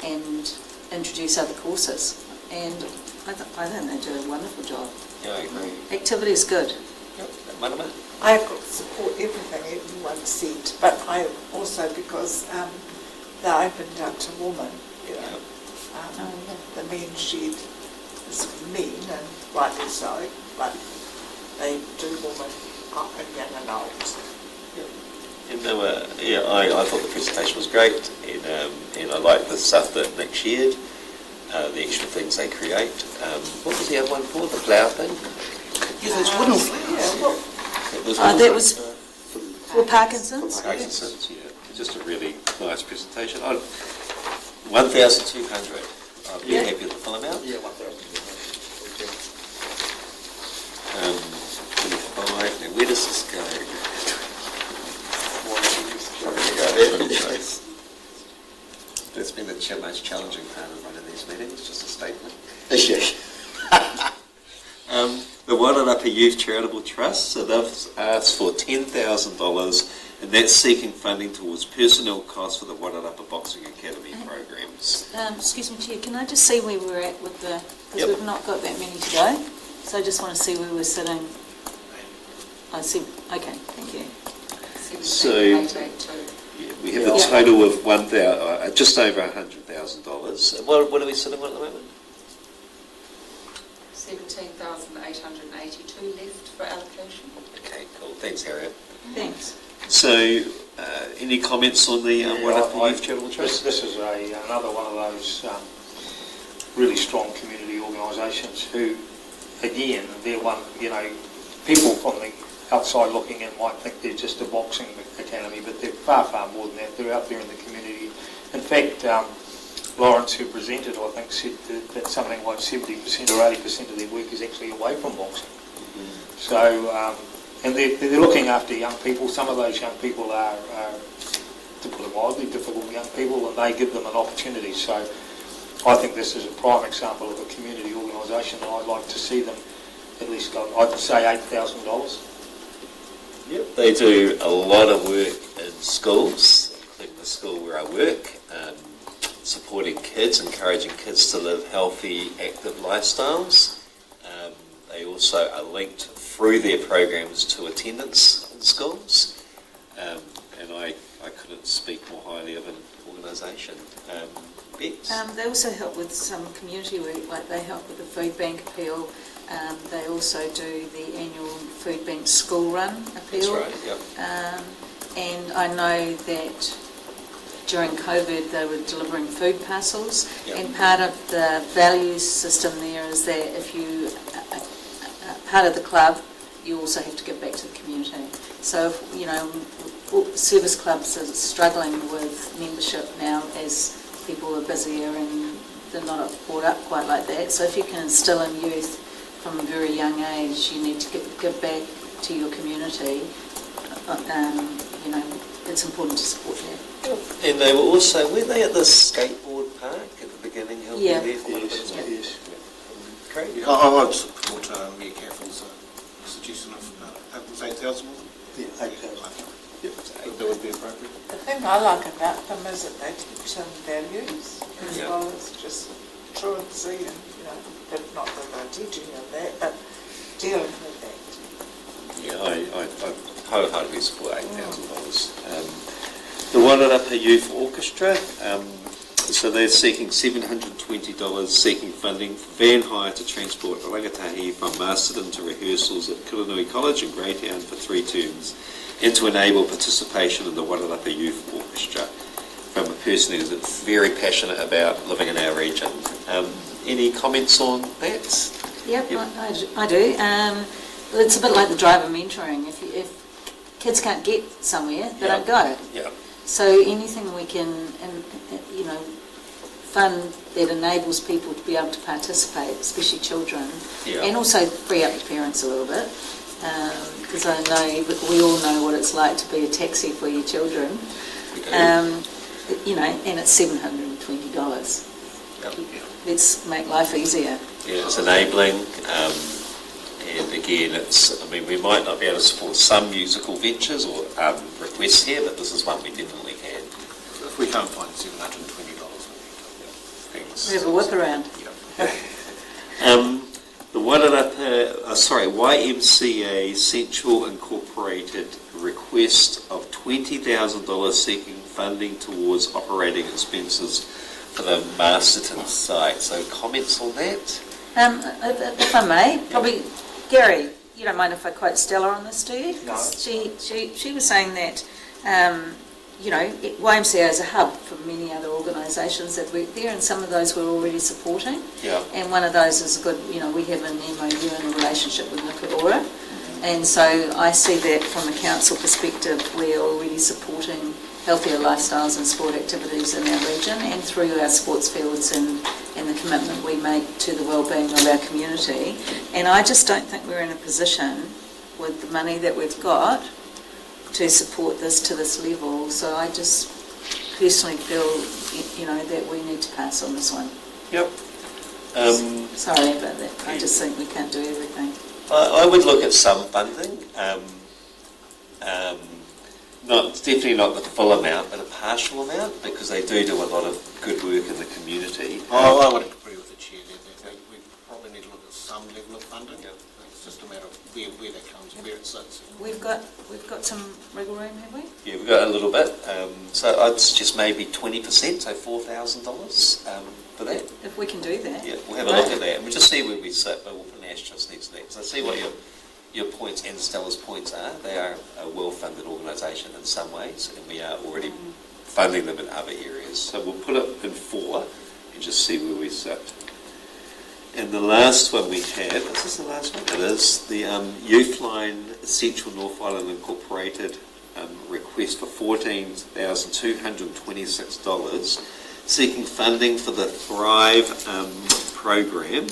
and introduce other courses. And I think they do a wonderful job. Yeah, I agree. Activity is good. Yep. Marama? I support everything everyone said, but I also, because they're opened up to women, the men shed is mean, and rightly so, but they do women young and old. And they were, I thought the presentation was great, and I liked the stuff that Nick shared, the extra things they create. What was the other one for? The flower thing? Yeah, those wooden flowers. That was for Parkinson's. Parkinson's, yeah. Just a really nice presentation. 1,200. I'd be happy with the full amount. Yeah, 1,200. 25. Now, where does this go? That's been the most challenging part of running these meetings, just a statement. The Wairarapa Youth Charitable Trust, so they've asked for $10,000, and that's seeking funding towards personnel costs for the Wairarapa Boxing Academy programs. Excuse me, Chair, can I just see where we're at with because Yep. we've not got that many to go. So I just want to see where we're sitting. I see, okay, thank you. So- 17,882. Yeah, we have a total of just over $100,000. What are we sitting on at the moment? 17,882 left for allocation. Okay, cool. Thanks, Harriet. Thanks. So, any comments on the Wairakei Youth Charitable Trust? This is another one of those really strong community organisations who, again, they're one, people from the outside looking in might think they're just a boxing academy, but they're far, far more than that. They're out there in the community. In fact, Lawrence, who presented, I think, said that something like 70% or 80% of their work is actually away from boxing. So, and they're looking after young people. Some of those young people are, to put it mildly, difficult young people, and they give them an opportunity. So I think this is a prime example of a community organisation, and I'd like to see them at least go, I'd say $8,000. Yep. They do a lot of work in schools, including the school where I work, supporting kids, encouraging kids to live healthy, active lifestyles. They also are linked through their programs to attendance in schools, and I couldn't speak more highly of an organisation. Bex? They also help with some community work, like they help with the food bank appeal. They also do the annual food bank school run appeal. That's right, yep. And I know that during COVID they were delivering food parcels, Yep. and part of the values system there is that if you are part of the club, you also have to give back to the community. So, service clubs are struggling with membership now as people are busier and they're not brought up quite like that. So if you can instill in youth from a very young age, you need to give back to your community. It's important to support that. And they were also, were they at the skateboard park at the beginning? Helping Yeah. there for a little bit as well? Yes. Great. Yeah, I would support Mayor Cathell's suggestion of 8,000. Yeah, 8,000. That would be appropriate. The thing I like about them is that they teach them values as Yeah. well as just truancy and, but not that they're teaching you that, but dealing with that. Yeah, I wholeheartedly support $8,000. The Wairarapa Youth Orchestra, so they're seeking $720, seeking funding for van hire to transport the rangatahi from Masterton to rehearsals at Kiranui College in Greytown for 3 terms, and to enable participation in the Wairarapa Youth Orchestra from a person who is very passionate about living in our region. Any comments on that? Yep, I do. It's a bit like the driver mentoring. If kids can't get somewhere, they don't go. Yeah. So anything we can, fund that enables people to be able to participate, especially children, Yeah. and also free up the parents a little bit, because I know we all know what it's like to be a taxi for your children. And it's $720. Yep. Let's make life easier. Yeah, it's enabling, and again, we might not be able to support some musical ventures or requests here, but this is one we definitely can. If we can't find $720, Thanks. We have a whip around. The YMCA Central Incorporated request of $20,000 seeking funding towards operating expenses for the Masterton site. So comments on that? If I may, probably, Gary, you don't mind if I quote Stella on this, do you? No. 'Cause she was saying that, YMCA is a hub for many other organisations that work there, and some of those we're already supporting. Yeah. And one of those is a good, we have an MOU and a relationship with Nikadora. And so I see that from a council perspective, we're already supporting healthier lifestyles and sport activities in our region, and through our sports fields and the commitment we make to the well-being of our community. And I just don't think we're in a position with the money that we've got to support this to this level. So I just personally feel, that we need to pass on this one. Yep. Sorry about that. I just think we can't do everything. I would look at some funding. Definitely not the full amount, but a partial amount, because they do a lot of good work in the community. I would agree with the chair there. We probably need to look at some level of funding. Yeah. where that comes, where it sits. We've got some wriggle room, have we? Yeah, we've got a little bit. So I'd suggest maybe 20%, so $4,000 for that. If we can do that. Yeah, we'll have a look at that and we'll just see where we sit, but we'll put an asterisk next to that. So see what your points and Stella's points are. They are a well-funded organisation in some ways, and we are already funding them in other areas. So we'll put it in 4 and just see where we sit. And the last one we have, is this the last one? It is the Youthline Central North Island Incorporated request for $14,226, seeking funding for the Thrive program,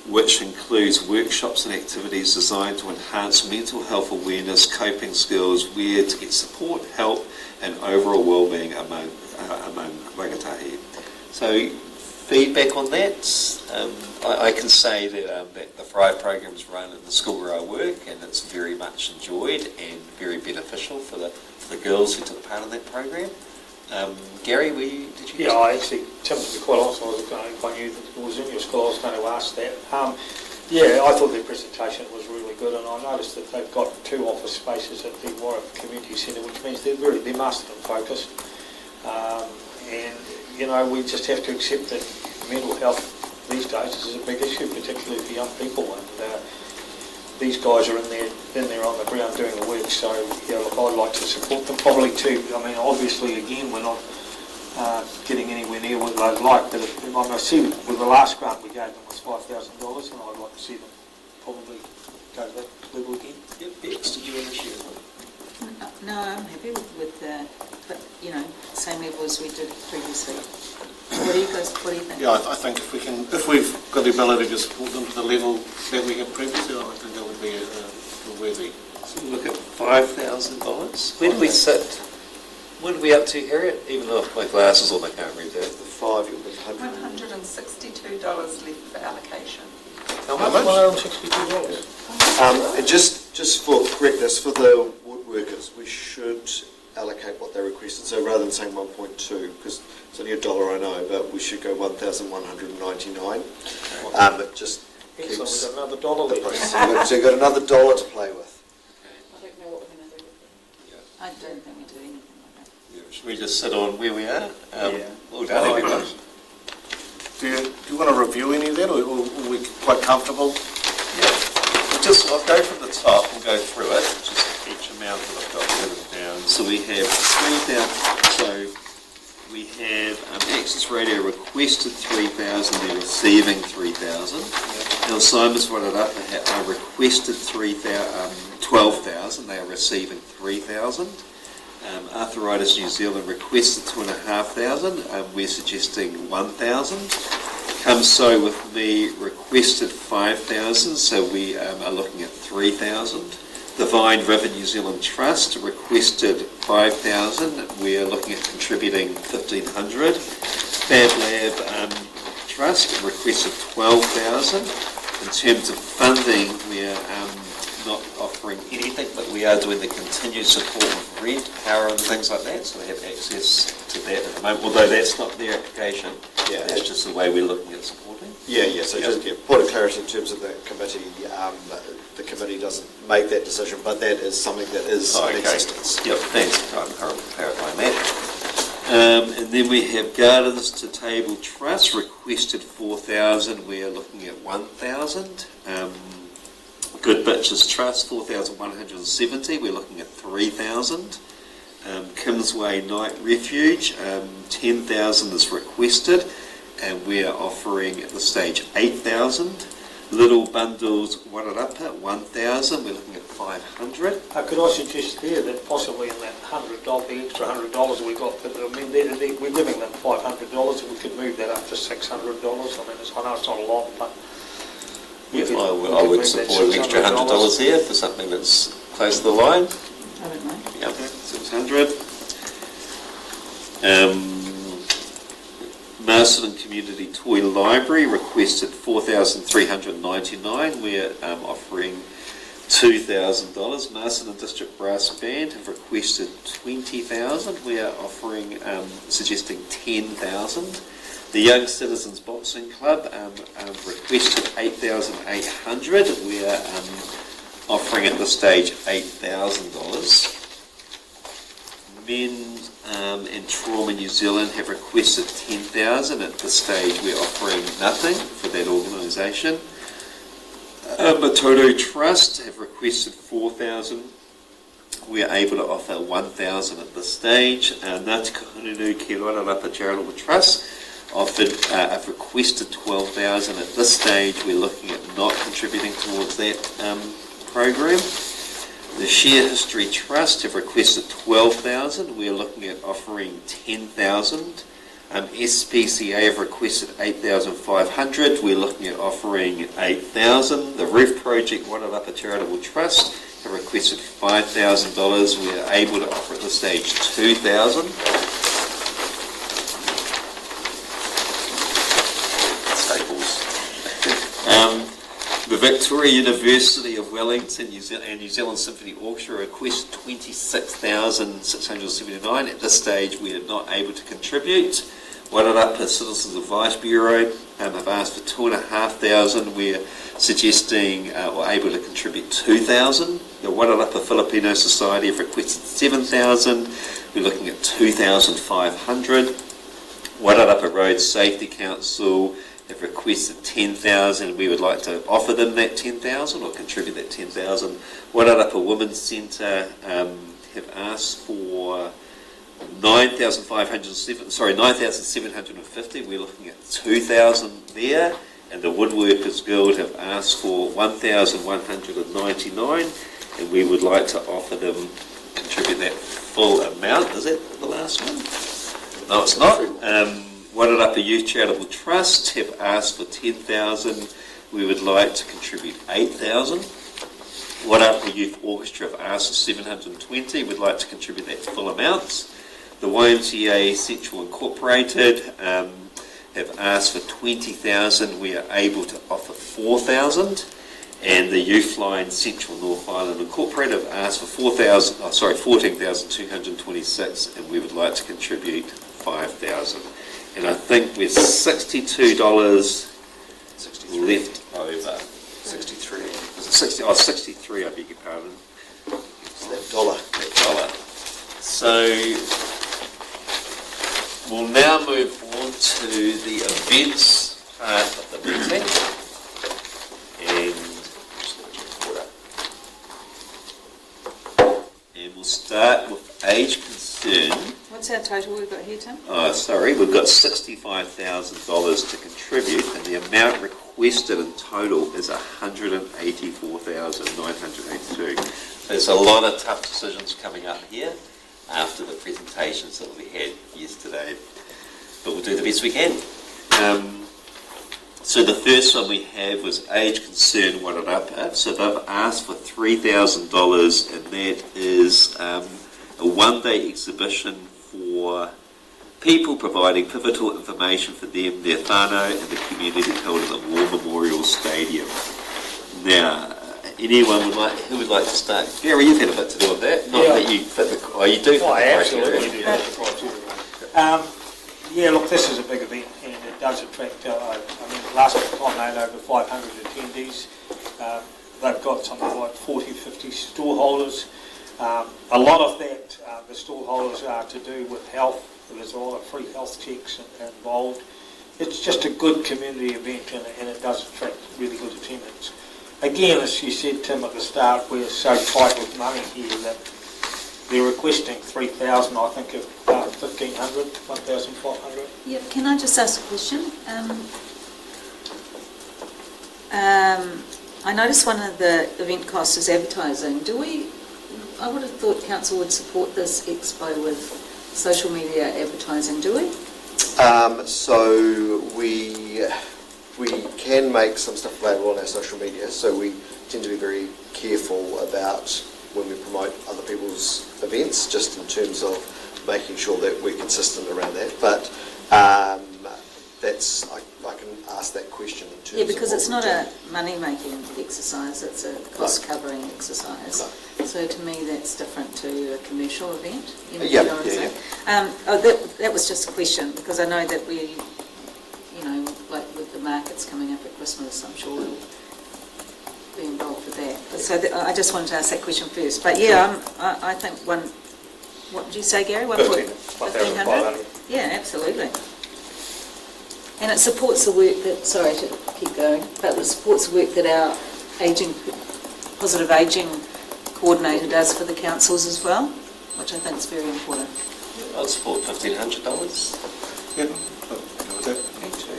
which includes workshops and activities designed to enhance mental health awareness, coping skills, where to get support, help, and overall well-being among rangatahi. So feedback on that, I can say that, that the Thrive program is run in the school where I work, and it's very much enjoyed and very beneficial for the girls who took part in that program. Gary, did you? Yeah, I actually, Tim, to be quite honest, if I knew that it was in your school, I was going to ask that. Yeah, I thought their presentation was really good, and I noticed that they've got 2 office spaces at the Warwick Community Centre, which means they're Masterton focused. And, you know, we just have to accept that mental health these days is a big issue, particularly for young people. And these guys are in there on the ground doing the work, so yeah, look, I'd like to support them probably too. I mean, obviously, again, we're not getting anywhere near what they'd like, but I see with the last grant we gave them was $5,000, and I'd like to see them probably go to that level again. Yep, Bex, did you want to share one? No, I'm happy with but you know, same level as we did previously. What do you think? Yeah, I think if we've got the ability to support them to the level that we had previously, I think that would be a worthy. So we look at $5,000. Where do we sit? What are we up to, Harriet? Even though my glasses on, I can't read that. The 5, you'll be $162 left for allocation. How much? $162. And just for correctness, for the woodworkers, we should allocate what they requested. So rather than saying 1.2, because it's only $1, I know, but we should go 1,199. It just Excellent, keeps we've got another dollar the left. price. So you've got another $1 to play with. I don't know what we're going to do. I don't think we do anything like that. Yeah, should we just sit on where we are? Yeah. Well done, everyone. Do you want to review any of that, or are we quite comfortable? Yeah. I'll go from the top, we'll go through it, just each amount that I've got written down. So we have 3,000, Access Radio requested 3,000, they're receiving 3,000. Now Simon's brought it up, I requested 12,000, they are receiving 3,000. Arthritis New Zealand requested 2,500, we're suggesting 1,000. Come So With Me requested 5,000, so we are looking at 3,000. Divine River New Zealand Trust requested 5,000, we are looking at contributing 1,500. Fab Lab Trust requested 12,000. In terms of funding, we are not offering anything, but we are doing the continued support of rent, power and things like that, so we have access to that at the moment, although that's not their application. Yeah, That's just the way we're looking at supporting. Yeah, so just point of clarity in terms of the committee, the committee doesn't make that decision, but that is something that is in existence. Yep, thanks for clarifying that. And then we have Gardens to Table Trust requested 4,000, we are looking at 1,000. Good Bitches Trust 4,170, we're looking at 3,000. Kingsway Night Refuge 10,000 is requested, and we are offering at this stage 8,000. Little Bundles Wararapa 1,000, we're looking at 500. Could I suggest here that possibly in that the extra $100 we got, I mean, we're giving them $500, and we could move that up to $600. I mean, I know it's not a lot, but I would support an extra $100 here for something that's close to the line. I don't know. Yep, 600. Masterton Community Toy Library requested 4,399. We're offering $2,000. Masterton District Brass Band have requested 20,000. We are offering, suggesting 10,000. The Young Citizens Boxing Club requested 8,800. We are offering at this stage $8,000. Men and Trauma New Zealand have requested $10,000. At this stage, we're offering nothing for that organisation. Masterton Trust have requested $4,000. We are able to offer $1,000 at this stage. Ngāti Kahungunu Ki Rararapa Charitable Trust have requested $12,000 at this stage. We're looking at not contributing towards that program. The Share History Trust have requested $12,000. We're looking at offering $10,000. SPCA have requested $8,500. We're looking at offering $8,000. The Reef Project Rararapa Charitable Trust have requested $5,000. We are able to offer at this stage $2,000. Staples. The Victoria University of Wellington and New Zealand Symphony Orchestra request $26,679. At this stage, we are not able to contribute. Wairarapa Citizens Advice Bureau have asked for $2,500. We're suggesting or able to contribute $2,000. The Wairarapa Filipino Society have requested $7,000. We're looking at $2,500. Wairarapa Road Safety Council have requested $10,000. We would like to offer them that $10,000 or contribute that $10,000. Wairarapa Women's Centre have asked for $9,750. We're looking at $2,000 there. And the Woodworkers Guild have asked for $1,199, and we would like to offer them contribute that full amount. Is that the last one? No, it's not. Wairarapa Youth Charitable Trust have asked for $10,000. We would like to contribute $8,000. Wairarapa Youth Orchestra have asked for $720. We'd like to contribute that full amount. The YMCA Central Incorporated have asked for $20,000. We are able to offer $4,000. And the Youth Line Central North Island Incorporated have asked for $14,226, and we would like to contribute $5,000. And I think we're $62 left over. 63. Is it 60? Oh, 63, I beg your pardon. It's that dollar. So we'll now move on to the events part of the meeting. And we'll start with age concern. What's our total we've got here, Tim? Oh, sorry, we've got $65,000 to contribute, and the amount requested in total is $184,982. There's a lot of tough decisions coming up here after the presentations that we had yesterday, but we'll do the best we can. So the first one we have was Age Concern Wairarapa. So they've asked for $3,000, and that is a one-day exhibition for people, providing pivotal information for them, their whānau, and the community held at the War Memorial Stadium. Now, anyone who would like to start? Gary, you've had a bit to do with that. Not that you fit the... Oh, you do fit the criteria. Absolutely do fit the criteria. Yeah, look, this is a big event, and it does attract, last time they had over 500 attendees. They've got something like 40, 50 stallholders. A lot of that, the stallholders are to do with health. There's a lot of free health checks involved. It's just a good community event, and it does attract really good attendance. Again, as you said, Tim, at the start, we're so tight with money here that they're requesting $3,000, I think, of $1,500, $1,500. Yeah, can I just ask a question? I noticed one of the event costs is advertising. I would have thought council would support this expo with social media advertising, do we? So we can make some stuff available on our social media, so we tend to be very careful about when we promote other people's events, just in terms of making sure that we're consistent around that. But I can ask that question in terms of... Yeah, because it's not a money-making exercise, it's a cost-covering exercise. No. So to me, that's different to a commercial event. You know, Yeah, you know what I'm yeah, saying? That was just a question, because I know that we, like with the markets coming up at Christmas, I'm sure we'll be involved with that. So I just wanted to ask that question first. But yeah, I think what did you say, Gary? 1,500? Yeah, absolutely. And it supports the work that, sorry to keep going, but it supports the work that our positive ageing coordinator does for the councils as well, which I think is very important. I'll support $1,500. Yeah, with that. Me too.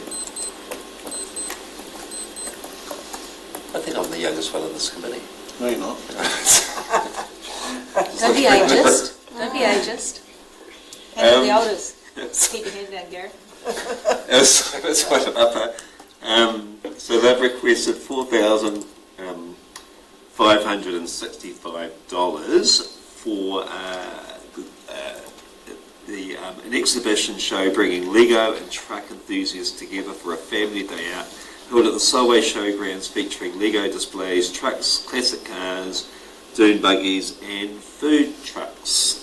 I think I'm the youngest one in this committee. No, you're not. Don't be ageist. Don't be ageist. Hand on the elders. Keep your hand down, Gary. That's quite an upper. So they've requested $4,565 for an exhibition show bringing Lego and truck enthusiasts together for a family day out held at the Solway Showgrounds, featuring Lego displays, trucks, classic cars, dune buggies and food trucks.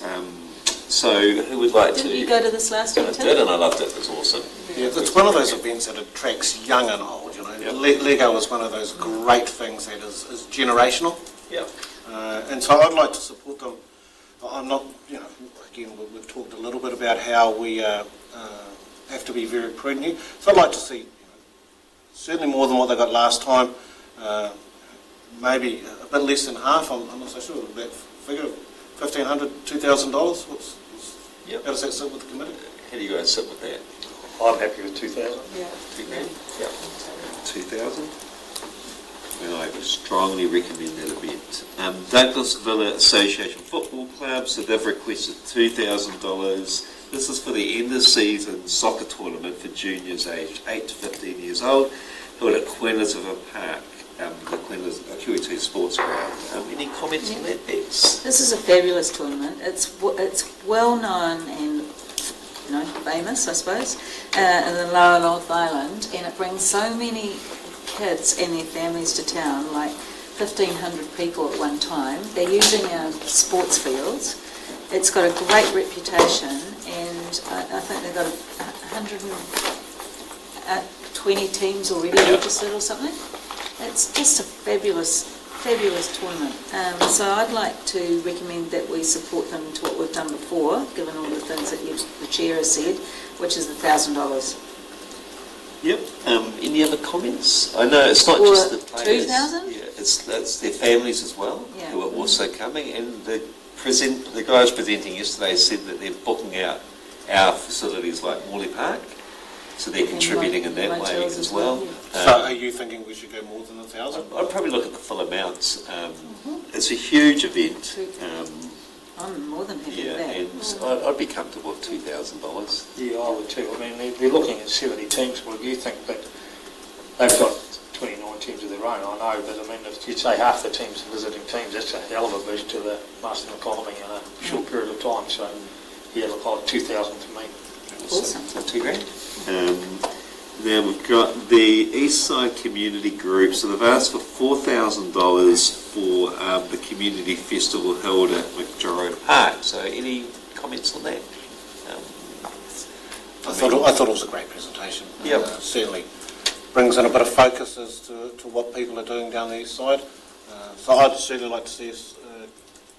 So who would like to... Didn't you go to this last one I too? did, and I loved it. It was awesome. Yeah, it's one of those events that attracts young and old, you know. Yep. Lego is one of those great things that is generational. Yeah. And so I'd like to support them. I'm not, you know, again, we've talked a little bit about how we have to be very prudent here. So I'd like to see, you know, certainly more than what they got last time, maybe a bit less than half. I'm not so sure. That figure, $1,500, $2,000. Yep. How does that sit with the committee? How do you guys sit with that? I'm happy with 2,000. Yeah. $2,000? Yep. 2,000? And I would strongly recommend that event. Douglas Villa Association Football Club, so they've requested $2,000. This is for the end of season soccer tournament for juniors aged 8 to 15 years old, held at Quennesville Park, the QE2 Sports Ground. Any comments on that, Bex? This is a fabulous tournament. It's well known and famous, I suppose, in the Lower North Island, and it brings so many kids and their families to town, like 1,500 people at one time. They're using our sports fields. It's got a great reputation, and I think they've got 120 teams already registered or something. It's just a fabulous tournament. So I'd like to recommend that we support them to what we've done before, given all the things that the chair has said, which is $1,000. Yep. Any other comments? I know it's not Or just the players. 2,000? Yeah, it's their families as well who are also coming. And the guys presenting yesterday said that they're booking out our facilities like Morley Park, so they're contributing in that way as well. So are you thinking we should go more than 1,000? I'd probably look at the full amounts. It's a huge event. I'm more than happy Yeah, with that. and I'd be comfortable with $2,000. Yeah, I would too. I mean, they're looking at 70 teams. Well, you think that they've got 29 teams of their own, I know, but I mean, if you'd say half the teams are visiting teams, that's a hell of a boost to the Masterton economy in a short period of time. So, yeah, look, like 2,000 to me. Awesome. $2,000. Now we've got the East Side Community Group, so they've asked for $4,000 for the community festival held at McJorrow Park. So any comments on that? I thought it was a great presentation. Yep. Certainly brings in a bit of focus as to what people are doing down the east side. So I'd certainly like to see us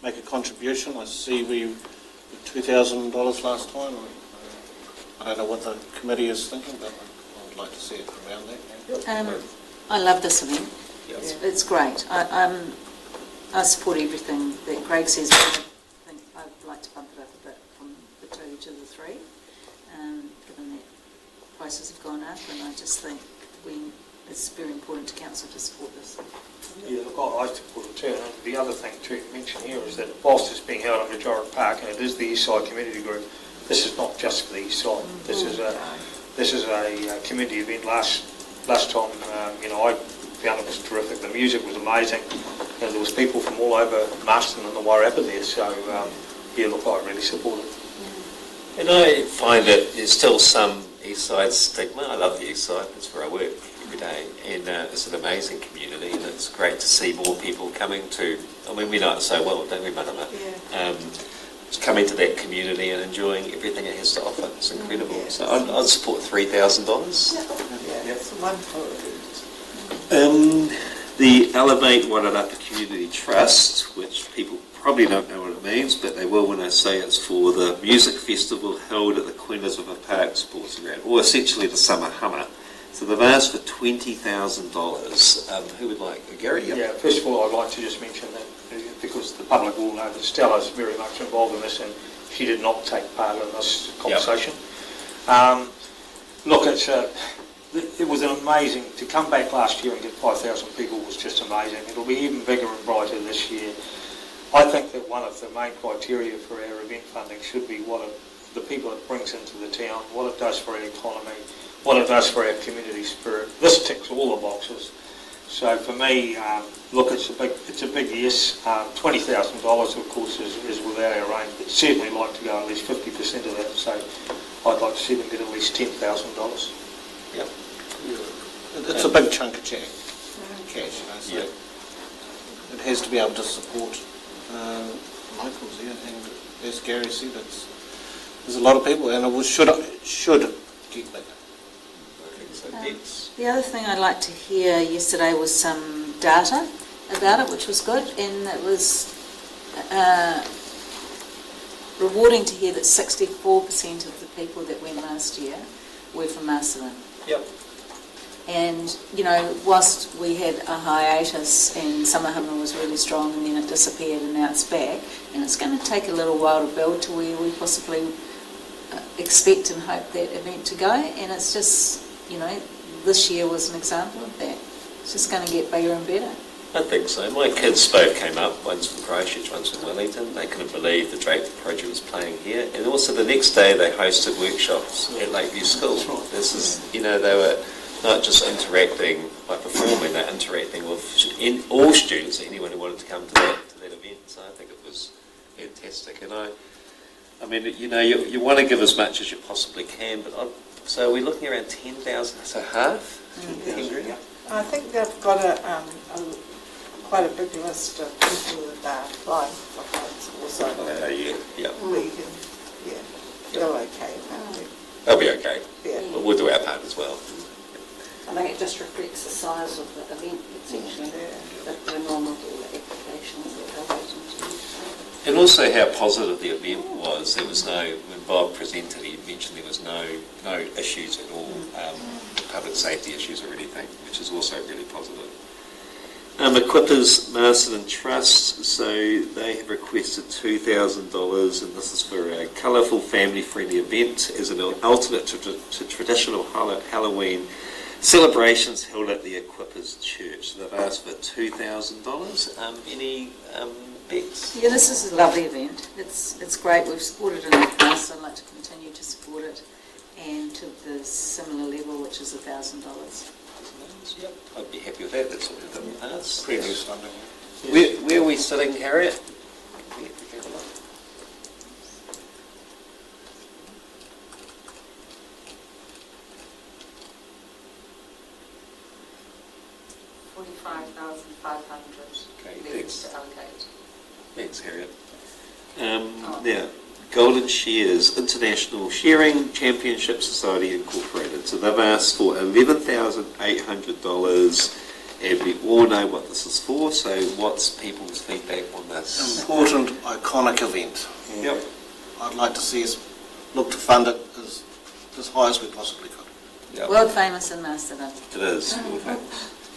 make a contribution. I see we did $2,000 last time. I don't know what the committee is thinking, but I would like to see it around that. I love this event. Yep. It's great. I support everything that Craig says, but I think I'd like to bump it up a bit from the 2 to the 3, given that prices have gone up, and I just think it's very important to council to support this. Yeah, look, I support it too. And the other thing to mention here is that whilst it's being held at McJorrow Park, and it is the East Side Community Group, this is not just for the East Side. This is a community event. Last time, I found it was terrific. The music was amazing. And there was people from all over Masterton and the Wairarapa there. So, look, I really support it. And I find that there's still some East Side stigma. I love the East Side. That's where I work every day. And it's an amazing community, and it's great to see more people coming to, we know it so well, don't we, Marama? Yeah. Coming to that community and enjoying everything it has to offer. It's incredible. So I'd support $3,000. Yeah, it's a wonderful event. The Elevate Wairarapa Community Trust, which people probably don't know what it means, but they will when I say it's for the music festival held at the Queen Elizabeth Park Sports Ground, or essentially the Summer Hummer. So they've asked for $20,000. Who would like? Gary? Yeah, first of all, I'd like to just mention that because the public will know that Stella's very much involved in this and she did not take part in this conversation. Look, it was an amazing, to come back last year and get 5,000 people was just amazing. It'll be even bigger and brighter this year. I think that one of the main criteria for our event funding should be what the people it brings into the town, what it does for our economy, what it does for our community spirit. This ticks all the boxes. So for me, look, it's a big yes. $20,000, of course, is without our range. But certainly like to go at least 50% of that. So I'd like to see them get at least $10,000. Yep. It's a big chunk of cash, so it has to be able to support locals here. And as Gary said, there's a lot of people, and it should get bigger. The other thing I'd like to hear yesterday was some data about it, which was good, and it was rewarding to hear that 64% of the people that went last year were from Masterton. Yep. And, you know, whilst we had a hiatus and Summer Hummer was really strong and then it disappeared and now it's back, and it's going to take a little while to build to where we possibly expect and hope that event to go, and it's just, you know, this year was an example of that. It's just going to get bigger and better. I think so. My kids both came up, one's from Christchurch, one's from Wellington. They couldn't believe the Drake Project was playing here. And also the next day they hosted workshops at Lakeview School. This is, you know, they were not just interacting by performing, they're interacting with all students, anyone who wanted to come to that event. So I think it was fantastic. And I mean, you know, you want to give as much as you possibly can, but so we're looking around 10,000, so half? 10,000, yeah. I think they've got quite a big list of people that are applying for funds also. They're okay about it. They'll be okay. Yeah. But we'll do our part as well. I think it just reflects the size of the event, essentially, the normal applications that they're waiting to. And also how positive the event was. There was when Bob presented, he mentioned there was no issues at all, public safety issues or anything, which is also really positive. Equippers Masterton Trust, so they have requested $2,000, and this is for a colourful family-friendly event as an alternate to traditional Halloween celebrations held at the Equippers Church. So they've asked for $2,000. Any bets? Yeah, this is a lovely event. It's great. We've supported it in the past. I'd like to continue to support it, and to the similar level, which is $1,000. Yep, I'd be happy with that. That's what we've done in the past. Previous funding. Where are we sitting, Harriet? $45,500 Okay, left thanks. to allocate. Thanks, Harriet. Now, Golden Shares, International Sharing Championship Society Incorporated. So they've asked for $11,800, and we all know what this is for. So what's people's feedback on this? Important, iconic event. Yep. I'd like to see us look to fund it as high as we possibly could. Yep. World famous in Masterton. It is.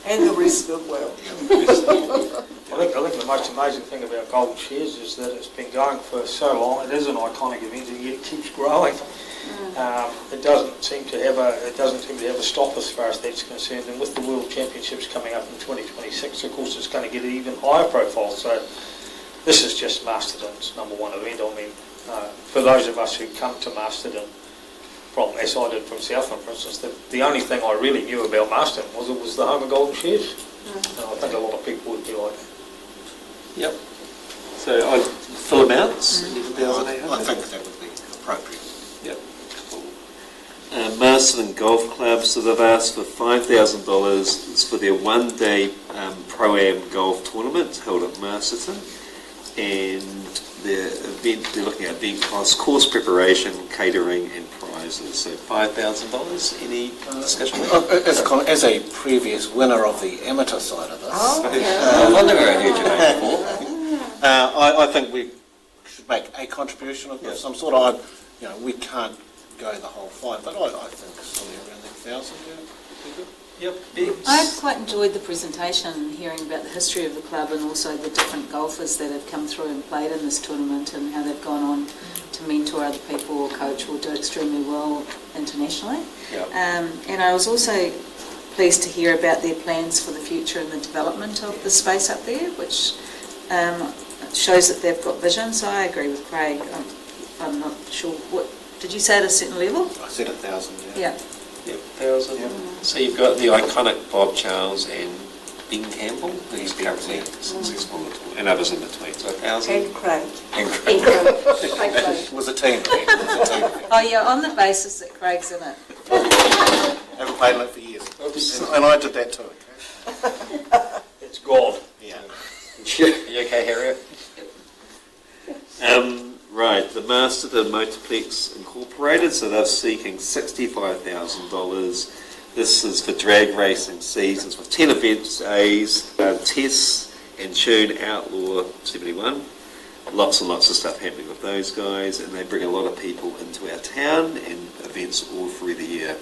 And the rest of the world. I think the most amazing thing about Golden Shares is that it's been going for so long. It is an iconic event, and yet it keeps growing. It doesn't seem to have a stop as far as that's concerned. And with the World Championships coming up in 2026, of course, it's going to get an even higher profile. So this is just Masterton's #1 event. I mean, for those of us who come to Masterton as I did from Southland, for instance, the only thing I really knew about Masterton was it was the home of Golden Shares. And I think a lot of people would be like that. Yep. So full amounts? I think that would be appropriate. Yep. Masterton Golf Club, so they've asked for $5,000. It's for their one-day Pro-Am golf tournament held at Masterton. And they're looking at event costs, course preparation, catering and prizes. So $5,000. Any discussion? As a previous winner of the amateur side of this, I never heard your name before. I think we should make a contribution of some sort. We can't go the whole five, but I think somewhere around that 1,000. Yep. I quite enjoyed the presentation, hearing about the history of the club and also the different golfers that have come through and played in this tournament and how they've gone on to mentor other people or coach or do extremely well internationally. Yep. And I was also pleased to hear about their plans for the future and the development of the space up there, which shows that they've got vision. So I agree with Craig. I'm not sure what. Did you say at a certain level? I said 1,000. Yeah. Yep, 1,000. So you've got the iconic Bob Charles and Ben Campbell, who's currently successful, and others in between. So 1,000. And Craig. And Craig. It was a team. Oh yeah, on the basis that Craig's in it. Haven't played in it for years. And I did that too. Okay? It's God. Yeah. Are you okay, Harriet? Right, the Masterton Motorplex Incorporated, so they're seeking $65,000. This is for drag racing seasons with 10 event days, tests and Tune Outlaw 71. Lots and lots of stuff happening with those guys, and they bring a lot of people into our town and events all through the year.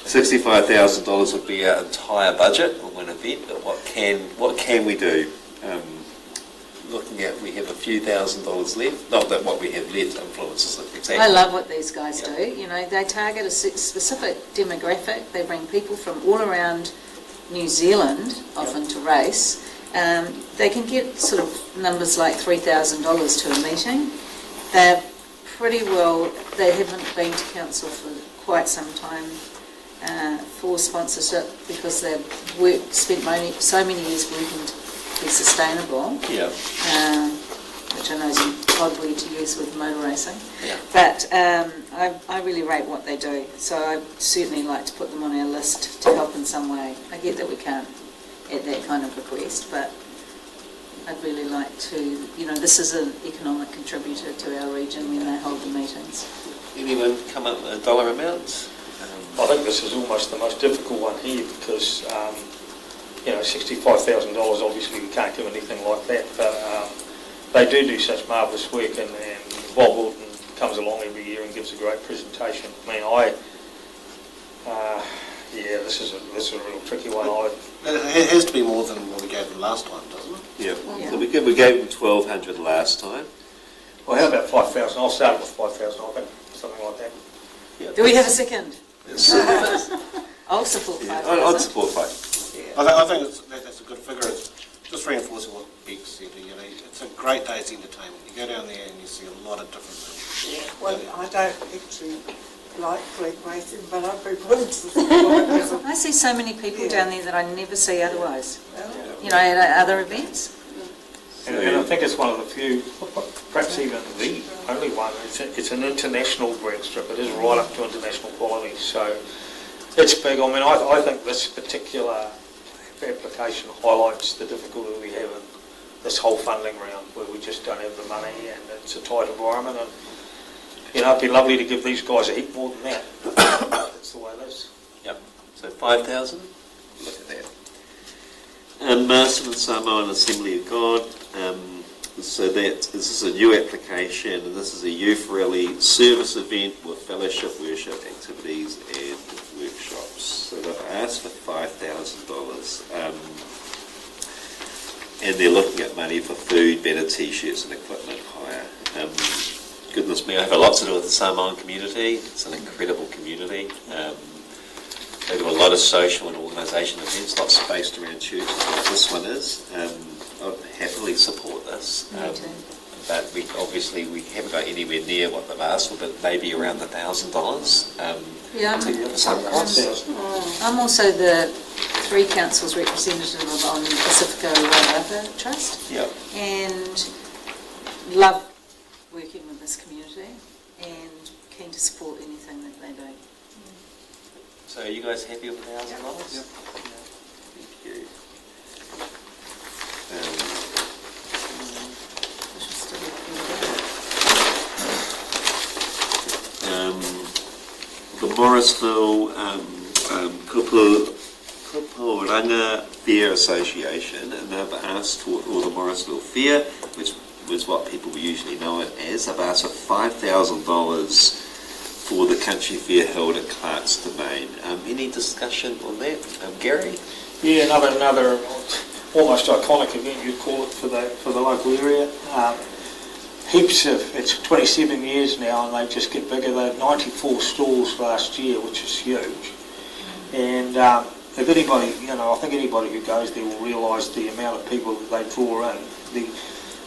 $65,000 would be our entire budget on one event, but what can we do? Looking at, we have a few $1,000s left. Not that what we have left influences it exactly. I love what these guys do. You know, they target a specific demographic. They bring people from all around New Zealand, often to race. They can get sort of numbers like $3,000 to a meeting. They're pretty well, they haven't been to council for quite some time for sponsorship because they've spent so many years working to be sustainable, which I know is probably to use with motor racing. Yeah. But I really rate what they do, so I'd certainly like to put them on our list to help in some way. I get that we can't add that kind of request, but I'd really like to, this is an economic contributor to our region when they hold the meetings. Anyone come up with a dollar amount? I think this is almost the most difficult one here because $65,000, obviously we can't do anything like that, but they do such marvellous work, and Bob Wilton comes along every year and gives a great presentation. I mean, this is a real tricky one. It has to be more than what we gave them last time, doesn't it? Yeah. So we gave them $1,200 last time. Well, how about 5,000? I'll start with 5,000, I think, something like that. Yeah, Do we have a second? I'll support 5,000. I'd support 5. I think that's a good figure. It's just reinforcing what Beck said. It's a great day's entertainment. You go down there and you see a lot of different things. Yeah, well, I don't actually like drag racing, but I'd be willing to support it. I see so many people down there that I never see otherwise, Well, at other events. And I think it's one of the few, perhaps even the only one. It's an international drag strip. It is right up to international quality. So it's big. I mean, I think this particular application highlights the difficulty we have in this whole funding round, where we just don't have the money and it's a tight environment. And it'd be lovely to give these guys a heap more than that. That's the way it is. Yep. So 5,000. Look at that. Masterton Samoan Assembly of God. So this is a new application, and this is a youth rally service event with fellowship, worship, activities, and workshops. So they've asked for $5,000, and they're looking at money for food, better t-shirts, and equipment hire. Goodness me, I have a lot to do with the Samoan community. It's an incredible community. They do a lot of social and organisation events, lots based around churches like this one is. I'd happily support this. Me too. But we haven't got anywhere near what they've asked for, but maybe around Yeah, $1,000. For some costs. I'm also the 3 councils representative on Pacifico Wairarapa Trust, and love working with this community and keen to support anything that they do. So are you guys happy with $1,000? Yep. Thank you. I should still be Morrisville Kupuranga Fair Association, and they've asked for, or the Morrisville Fair, which was what people usually know it as, they've asked for $5,000 for the country fair held at Clark's Domain. Any discussion on that? Gary? Yeah, another almost iconic event, you'd call it, for the local area. It's 27 years now, and they just get bigger. They had 94 stalls last year, which is huge. And if anybody, I think anybody who goes there will realise the amount of people that they draw in.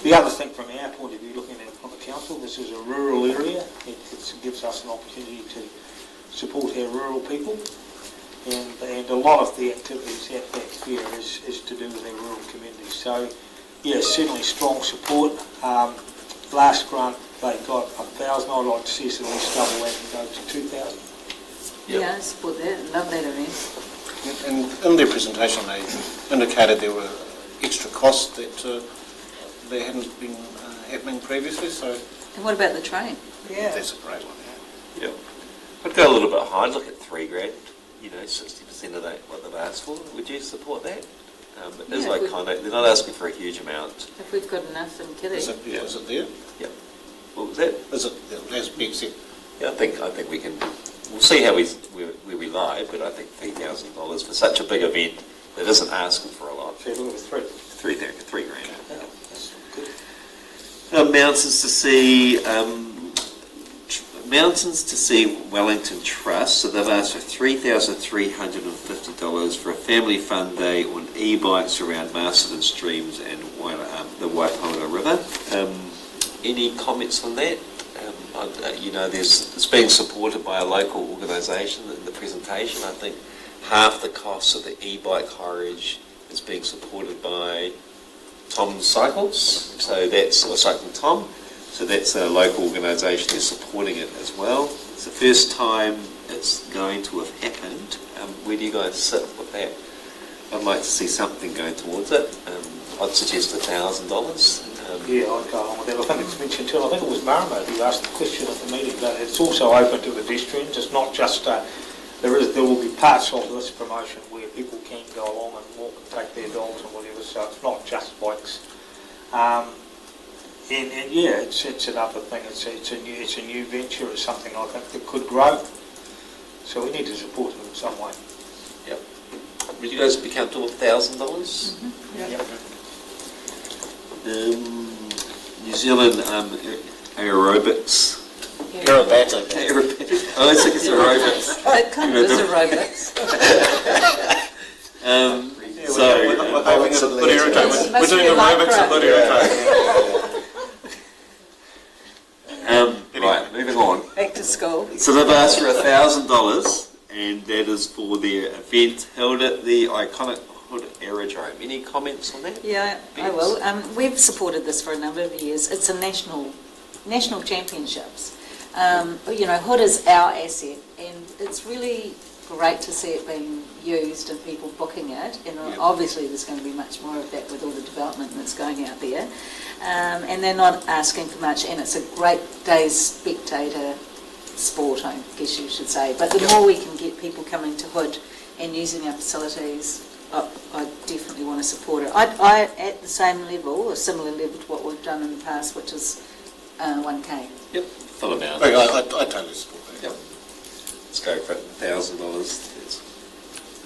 The other thing from our point of view, looking at it from the council, this is a rural area. It gives us an opportunity to support our rural people. And a lot of the activities at that fair is to do with our rural communities. So, yes, certainly strong support. Last grant, they got 1,000. I'd like to see us at least double that and go to 2,000. Yeah, I support that. Love that event. And in their presentation, they indicated there were extra costs that there hadn't been happening previously, so And what about the train? Yeah. that's a great one. Yeah. I'd go a little bit high, look at $3,000, 60% of that, what they've asked for. Would you support that? It is Yeah, iconic. They're not asking for a huge amount. If we've got enough in Kitty. Is it there? Yeah. What was that? Is it, as Beck said, Yeah, I think we can. We'll see how where we lie, but I think $3,000 for such a big event that isn't asking for a lot. So you're looking at $3,000. Yeah, that's good. Mountains to See Wellington Trust. So they've asked for $3,350 for a family fun day on e-bikes around Masterton streams and the Waipouna River. Any comments on that? It's being supported by a local organisation in the presentation. I think half the cost of the e-bike hireage is being supported by Tom Cycles, so that's, or Cycling Tom, so that's a local organisation who's supporting it as well. It's the first time it's going to have happened. Where do you guys sit with that? I'd like to see something going towards it. I'd suggest $1,000. Yeah, I'd go along with that. I think it's mentioned too. I think it was Maramo who asked the question at the meeting, but it's also open to pedestrians. It's not just there will be parts of this promotion where people can go along and walk and take their dogs and whatever. So it's not just bikes. And yeah, it's another thing. It's a new venture. It's something I think that could grow. So we need to support it in some way. Yep. Would you guys be comfortable with $1,000? Yep. New Zealand aerobics. aerobatic. I always think it's aerobics. It kind of is aerobics. We're doing aerobics and good Right, moving on. Back to school. So they've asked for $1,000, and that is for their event held at the iconic Hood Aerodrome. Any comments on that? Yeah, I will. We've supported this for a number of years. It's a national championships. Hood is our asset, and it's really great to see it being used and people booking it. And obviously there's going to be much more of that with all the development that's going out there. And they're not asking for much, and it's a great day's spectator sport, I guess you should say. But the more we can get people coming to Hood and using our facilities, I definitely want to support it. I at the same level, or similar level to what we've done in the past, which is 1K. Yep, full amount. I totally support that. Yep. Let's go for $1,000. It's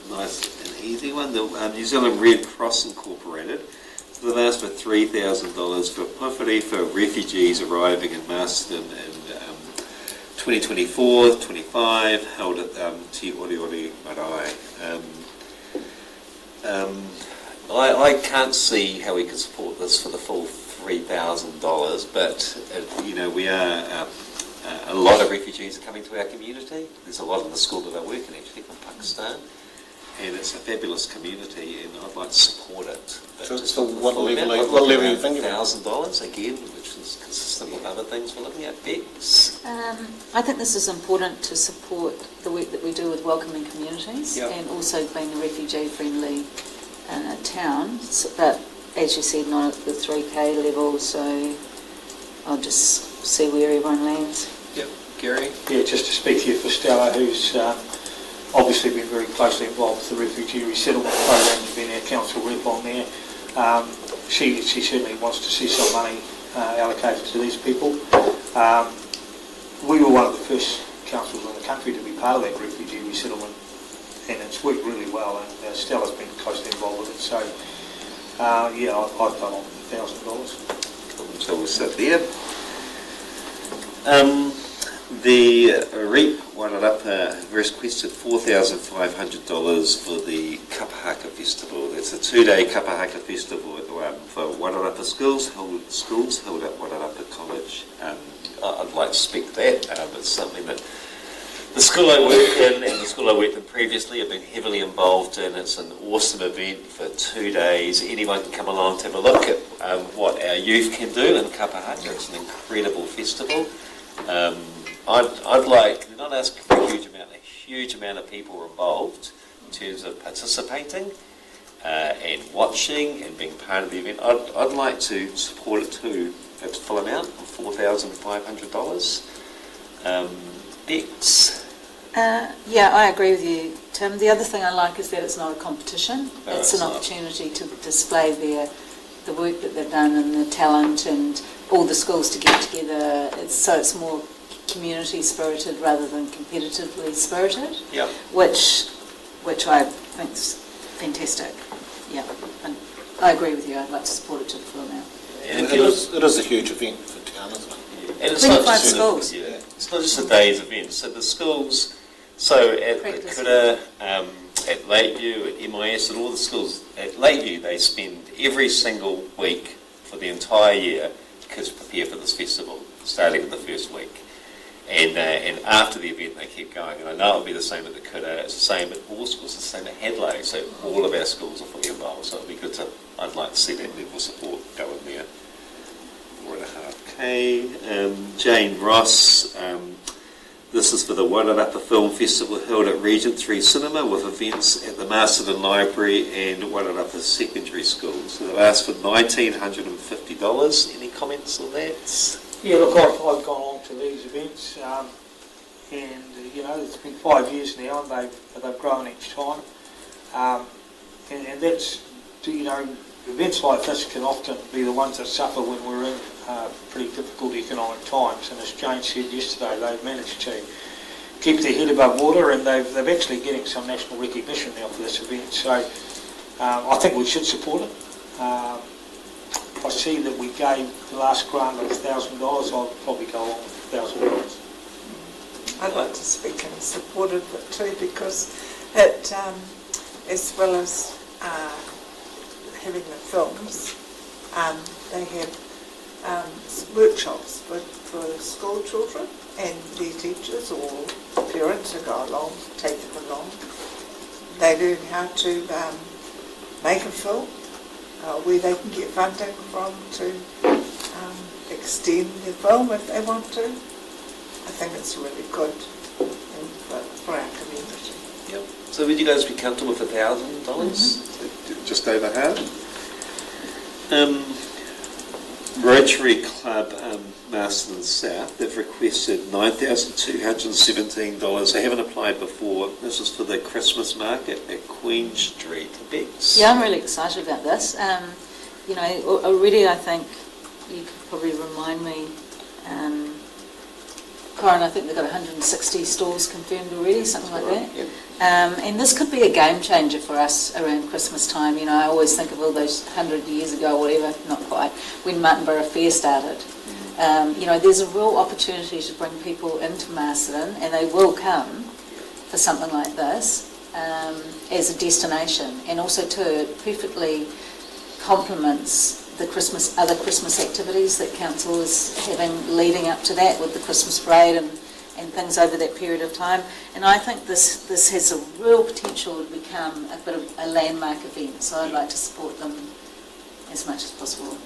a nice and easy one. The New Zealand Red Cross Incorporated. So they've asked for $3,000 for Pawhiri for refugees arriving in Masterton in 2024-25, held at Te Ori Marae. I can't see how we can support this for the full $3,000, but we are a lot of refugees are coming to our community. There's a lot in the school that I work in actually from Pakistan, and it's a fabulous community, and I'd like to support it. So what level are you thinking about? $1,000 again, which is consistent with other things we're looking at. Bex. I think this is important to support the work that we do with welcoming communities and also being a refugee-friendly town. But as you said, not at the 3K level, so I'll just see where everyone lands. Yep. Gary? Yeah, just to speak here for Stella, who's obviously been very closely involved with the refugee resettlement program, been our council rep on there. She certainly wants to see some money allocated to these people. We were one of the first councils in the country to be part of that refugee resettlement, and it's worked really well, and Stella's been closely involved with it. So, yeah, I've put on $1,000. So we'll sit there. The REAP Wairarapa requested $4,500 for the Kapahaka Festival. It's a 2-day Kapahaka Festival for Wairarapa schools held at Wairarapa College. I'd like to speak to that. It's something that the school I work in and the school I worked in previously have been heavily involved in. It's an awesome event for 2 days. Anyone can come along to have a look at what our youth can do in Kapahaka. It's an incredible festival. I'd like, they're not asking for a huge amount of people involved in terms of participating and watching and being part of the event. I'd like to support it too at full amount of $4,500. Bex? Yeah, I agree with you, Tim. The other thing I like is that it's not a competition. It's an opportunity to display the work that they've done and the talent, and all the schools to get together. It's more community spirited rather than competitively spirited. Yep. Which I think is fantastic. Yeah, and I agree with you. I'd like to support it to the full amount. It is a huge event for town, isn't it? Yeah. And it's 25 not just schools. It's not just a day's event. So the schools, so at Kuta, at Lakeview, at MIS, and all the schools at Lakeview, they spend every single week for the entire year, kids prepare for this festival, starting in the first week. And after the event, they keep going. And I know it'll be the same at the Kuta. It's the same at all schools. It's the same at Hadley. So all of our schools are fully involved. So it'll be good to. I'd like to see that level of support go in there. 4.5K. Jane Ross. This is for the Wairarapa Film Festival held at Regent 3 Cinema with events at the Masterton Library and Wairarapa Secondary School. So they've asked for $1,950. Any comments on that? Yeah, look, I've gone along to these events, and it's been 5 years now, and they've grown each time, and that's, events like this can often be the ones that suffer when we're in pretty difficult economic times. And as Jane said yesterday, they've managed to keep their head above water, and they're actually getting some national recognition now for this event. So I think we should support it. I see that we gave the last grant of $1,000. I'll probably go on with $1,000. I'd like to speak in support of it too, because it, as well as having the films, they have workshops for school children and their teachers or parents who go along, take them along. They learn how to make a film, where they can get funding from to extend the film if they want to. I think it's really good for our community. Yep. So would you guys be comfortable with $1,000? Just over half? Rotary Club Masterton South, they've requested $9,217. They haven't applied before. This is for the Christmas market at Queen Street. Bex? Yeah, I'm really excited about this. Already I think you could probably remind me, Corin, I think they've got 160 stalls confirmed already, something like that. Yep. And this could be a game changer for us around Christmas time. I always think of all those 100 years ago, whatever, not quite, when Martinborough Fair started. There's a real opportunity to bring people into Masterton, and they will come for something like this as a destination. And also too, it perfectly complements the other Christmas activities that council is having leading up to that, with the Christmas parade and things over that period of time. And I think this has a real potential to become a bit of a landmark event, so I'd like to support them as much as possible.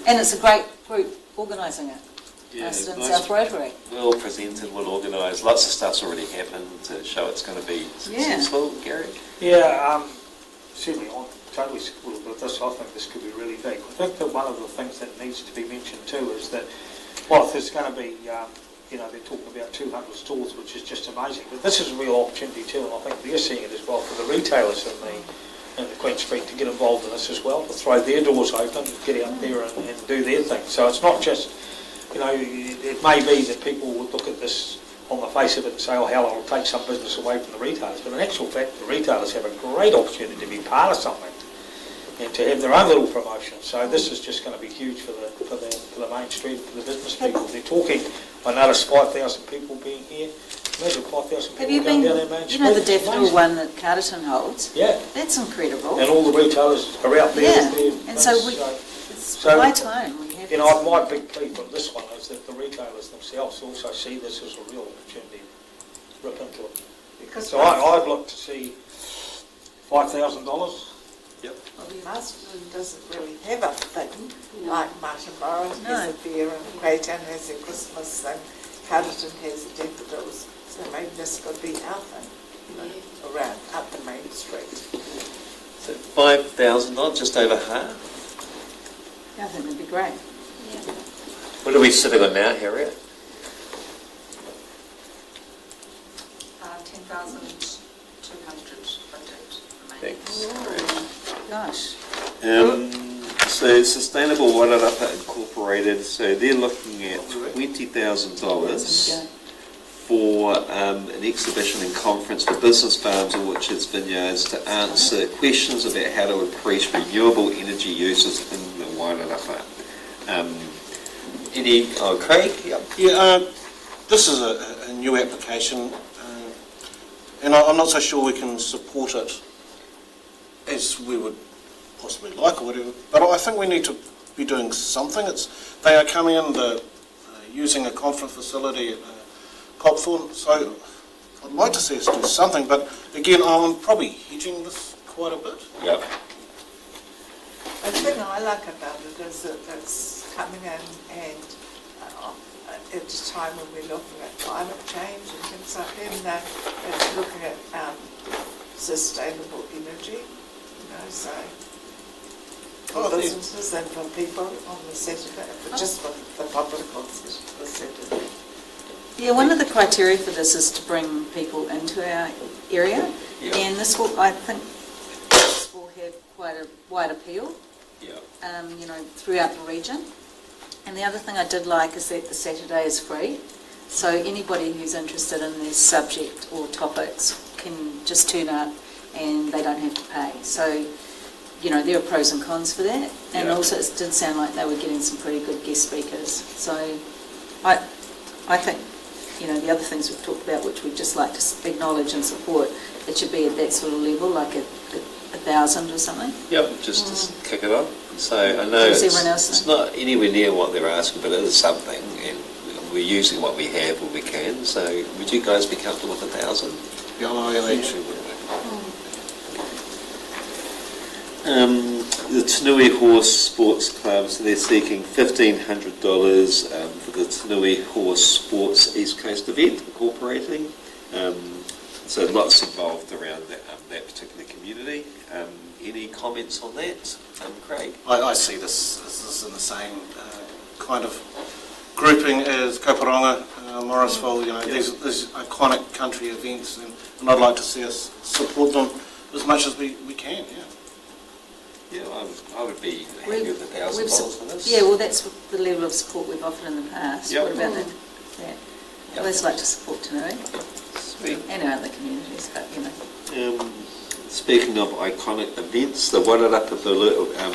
And it's a great group organising it. Masterton nice. South Rotary. Well presented, well organised. Lots of stuff's already happened to show it's going to be successful. Gary? Yeah, certainly I'm totally supportive of this. I think this could be really big. I think that one of the things that needs to be mentioned too is that, well, if there's going to be they're talking about 200 stores, which is just amazing. But this is a real opportunity too, and I think they're seeing it as well for the retailers in the Queen Street to get involved in this as well, to throw their doors open, get out there and do their thing. So it's not just, it may be that people would look at this on the face of it and say, oh hell, I'll take some business away from the retailers. But in actual fact, the retailers have a great opportunity to be part of something and to have their own little promotion. So this is just going to be huge for the main street, for the business people. They're talking, I noticed 5,000 people being here. Imagine 5,000 Have people you going been, down that main street. you know the It's daffodil amazing. one that Carterton holds? Yeah, That's incredible. and all the retailers are out there. Yeah, with their and so things, it's So, high time we have this. my big plea from this one is that the retailers themselves also see this as a real opportunity to rip into it. Because So I'd look to see $5,000. well, Masterton doesn't really have a thing like Martin Borough has a fair and Greytown has a Christmas thing, Carterton has the daffodils, so maybe this could be our thing, around up the main street. So $5,000, just over half. I think that'd be great. What are we sitting on now, Harriet? 10,200 budget remaining. Thanks. Gosh. So Sustainable Wairarapa Incorporated, so they're looking at $20,000 for an exhibition and conference for business farms, orchards, vineyards to answer questions about how to increase renewable energy uses in the Wairarapa. Craig? Yep. Yeah, this is a new application, and I'm not so sure we can support it as we would possibly like or whatever, but I think we need to be doing something. They are coming in, using a conference facility at Copthorne, so I'd like to see us do something, but again, I'm probably hedging this quite a bit. Yep. The thing I like about it is that it's coming in and at a time when we're looking at climate change and things like that, and it's looking at sustainable energy, so for businesses and for people on the Saturday, but just for the public on the Saturday. Yeah, one of the criteria for this is to bring people into our area, Yeah. and this will, I think, this will have quite a wide appeal, Yep. throughout the region. And the other thing I did like is that the Saturday is free, so anybody who's interested in this subject or topics can just turn up and they don't have to pay. So, there are pros and cons for that, and Yeah. also it did sound like they were getting some pretty good guest speakers. So, I think, the other things we've talked about, which we'd just like to acknowledge and support, it should be at that sort of level, like a 1,000 or something. Yep, just to kick it off. So I know What does everyone else it's think? not anywhere near what they're asking, but it is something, and we're using what we have when we can. So would you guys be comfortable with 1,000? Yeah, I actually would. The Tanui Horse Sports Club, so they're seeking $1,500 for the Tanui Horse Sports East Coast event, incorporating. So lots involved around that particular community. Any comments on that, Craig? I see this in the same kind of grouping as Koparonga, Morrisville, these iconic country events, and I'd like to see us support them as much as we can, yeah. Yeah, I would be happy with $1,000 for this. Yeah, well, that's the level of support we've offered in the past. Yep. What about that? Yeah. Yep. I'd always like to support Tanui Sweet. and our other communities, but, Speaking of iconic events, the Wairarapa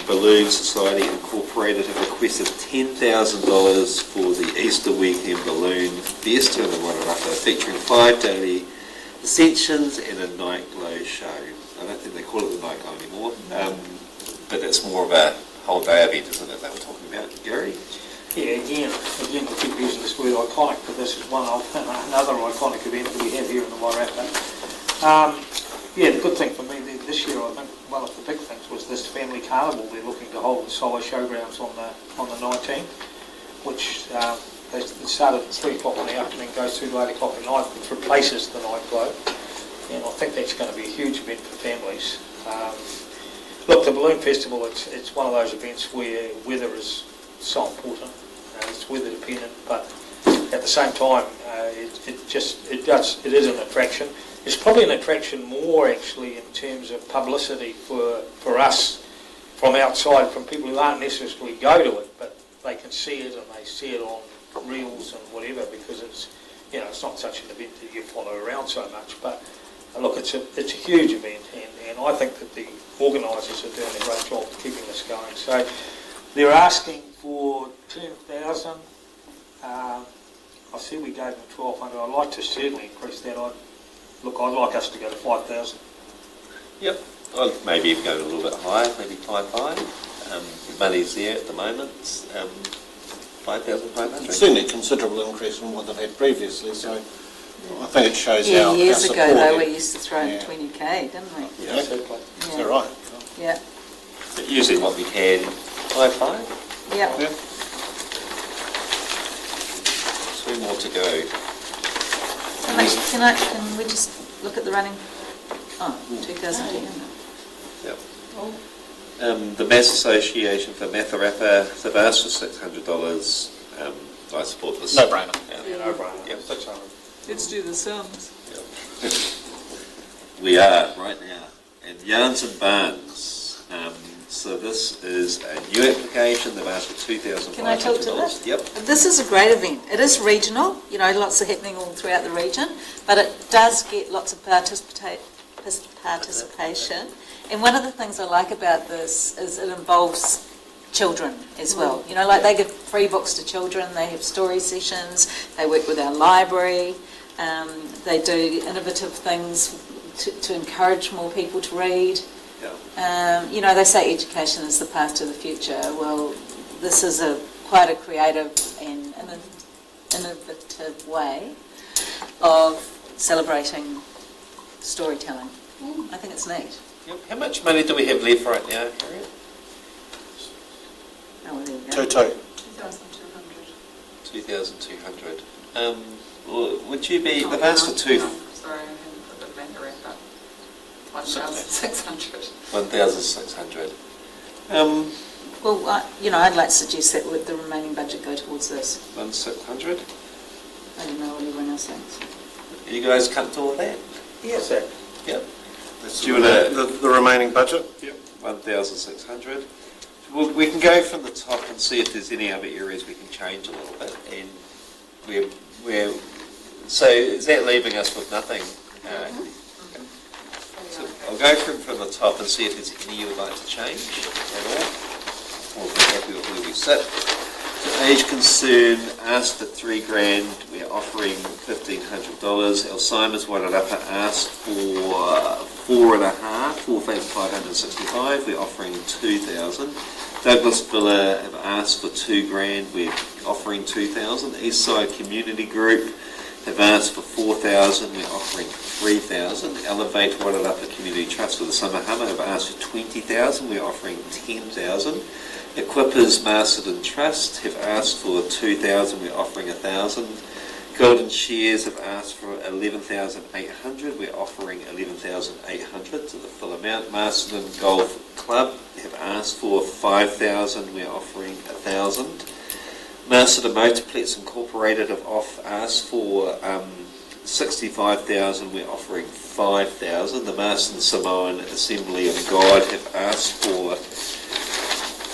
Balloon Society Incorporated have requested $10,000 for the Easter weekend balloon fiesta in the Wairarapa, featuring 5 daily ascensions and a night glow show. I don't think they call it the night glow anymore, but it's more of a whole day event, isn't it, they were talking about, Gary? Yeah, again, we keep using this word iconic, but this is another iconic event that we have here in the Wairarapa. The good thing for me this year, I think one of the big things was this family carnival they're looking to hold at Solo Showgrounds on the 19th, which they start at 3 o'clock in the afternoon, goes through to 8 o'clock at night, which replaces the night glow. And I think that's going to be a huge event for families. Look, the Balloon Festival, it's one of those events where weather is so important. It's weather dependent, but at the same time, it is an attraction. It's probably an attraction more actually in terms of publicity for us from outside, from people who aren't necessarily go to it, but they can see it and they see it on reels and whatever, because it's, you know, it's not such an event that you follow around so much. But look, it's a huge event, and I think that the organisers are doing a great job keeping this going. So they're asking for 10,000. I see we gave them 1,200. I'd like to certainly increase that. I'd like us to go to 5,000. Yep. Well, maybe even go a little bit higher, maybe 5,500. The money's there at the moment. 5,500. It's certainly a considerable increase from what they've had previously, so I think it shows Yeah, our years support ago though, here. we used to throw in Yeah. 20k, didn't we? Yeah, is Yeah. that right? Yeah. But usually what we had, 5,500. Yeah. Yeah. 2 more to go. Can we just look at the running? Oh, 2,200. Yep. The Mass Association for Matharapa, they've asked for $600. I support this. No brainer. Yeah, no brainer. Yep. 600. Let's do the sums. Yep. We are right now. And Yarns and Barns. So this is a new application. They've asked for $2,500. Can I talk to this? Yep. This is a great event. It is regional, you know, lots are happening all throughout the region, but it does get lots of participation. And one of the things I like about this is it involves children as well. You know, like they give free books to children, they have story sessions, they work with our library, they do innovative things to encourage more people to read. Yeah. You know, they say education is the path to the future. Well, this is quite a creative and innovative way of celebrating storytelling. I think it's neat. Yep. How much money do we have left right now, Harriet? Oh, well, there we go. 2,200. 2,200. Would you be, they've asked for Sorry, I haven't put the math around, but 1,600. 1,600. Well, you know, I'd like to suggest that with the remaining budget go towards this. 1,600. I don't know what everyone else thinks. Are you guys comfortable with that? What's that? Yep. That's Do you wanna- the remaining budget? Yep. 1,600. Well, we can go from the top and see if there's any other areas we can change a little bit. And so is that leaving us with nothing? Okay. So I'll go from the top and see if there's any you would like to change at all. Or if we're happy with where we sit. So age concern, asked for $3,000, we're offering $1,500. Alzheimer's Wairarapa asked for $4,565, we're offering $2,000. Douglas Villa have asked for $2,000, we're offering $2,000. Eastside Community Group have asked for $4,000, we're offering $3,000. Elevate Wairarapa Community Trust for the Summer Hammer have asked for $20,000, we're offering $10,000. Equippers Masterton Trust have asked for $2,000, we're offering $1,000. Golden Shares have asked for $11,800, we're offering $11,800 to the full amount. Masterton Golf Club have asked for $5,000, we're offering $1,000. Masterton Motorplex Incorporated have asked for $65,000, we're offering $5,000. The Masterton Samoan Assembly of God have asked for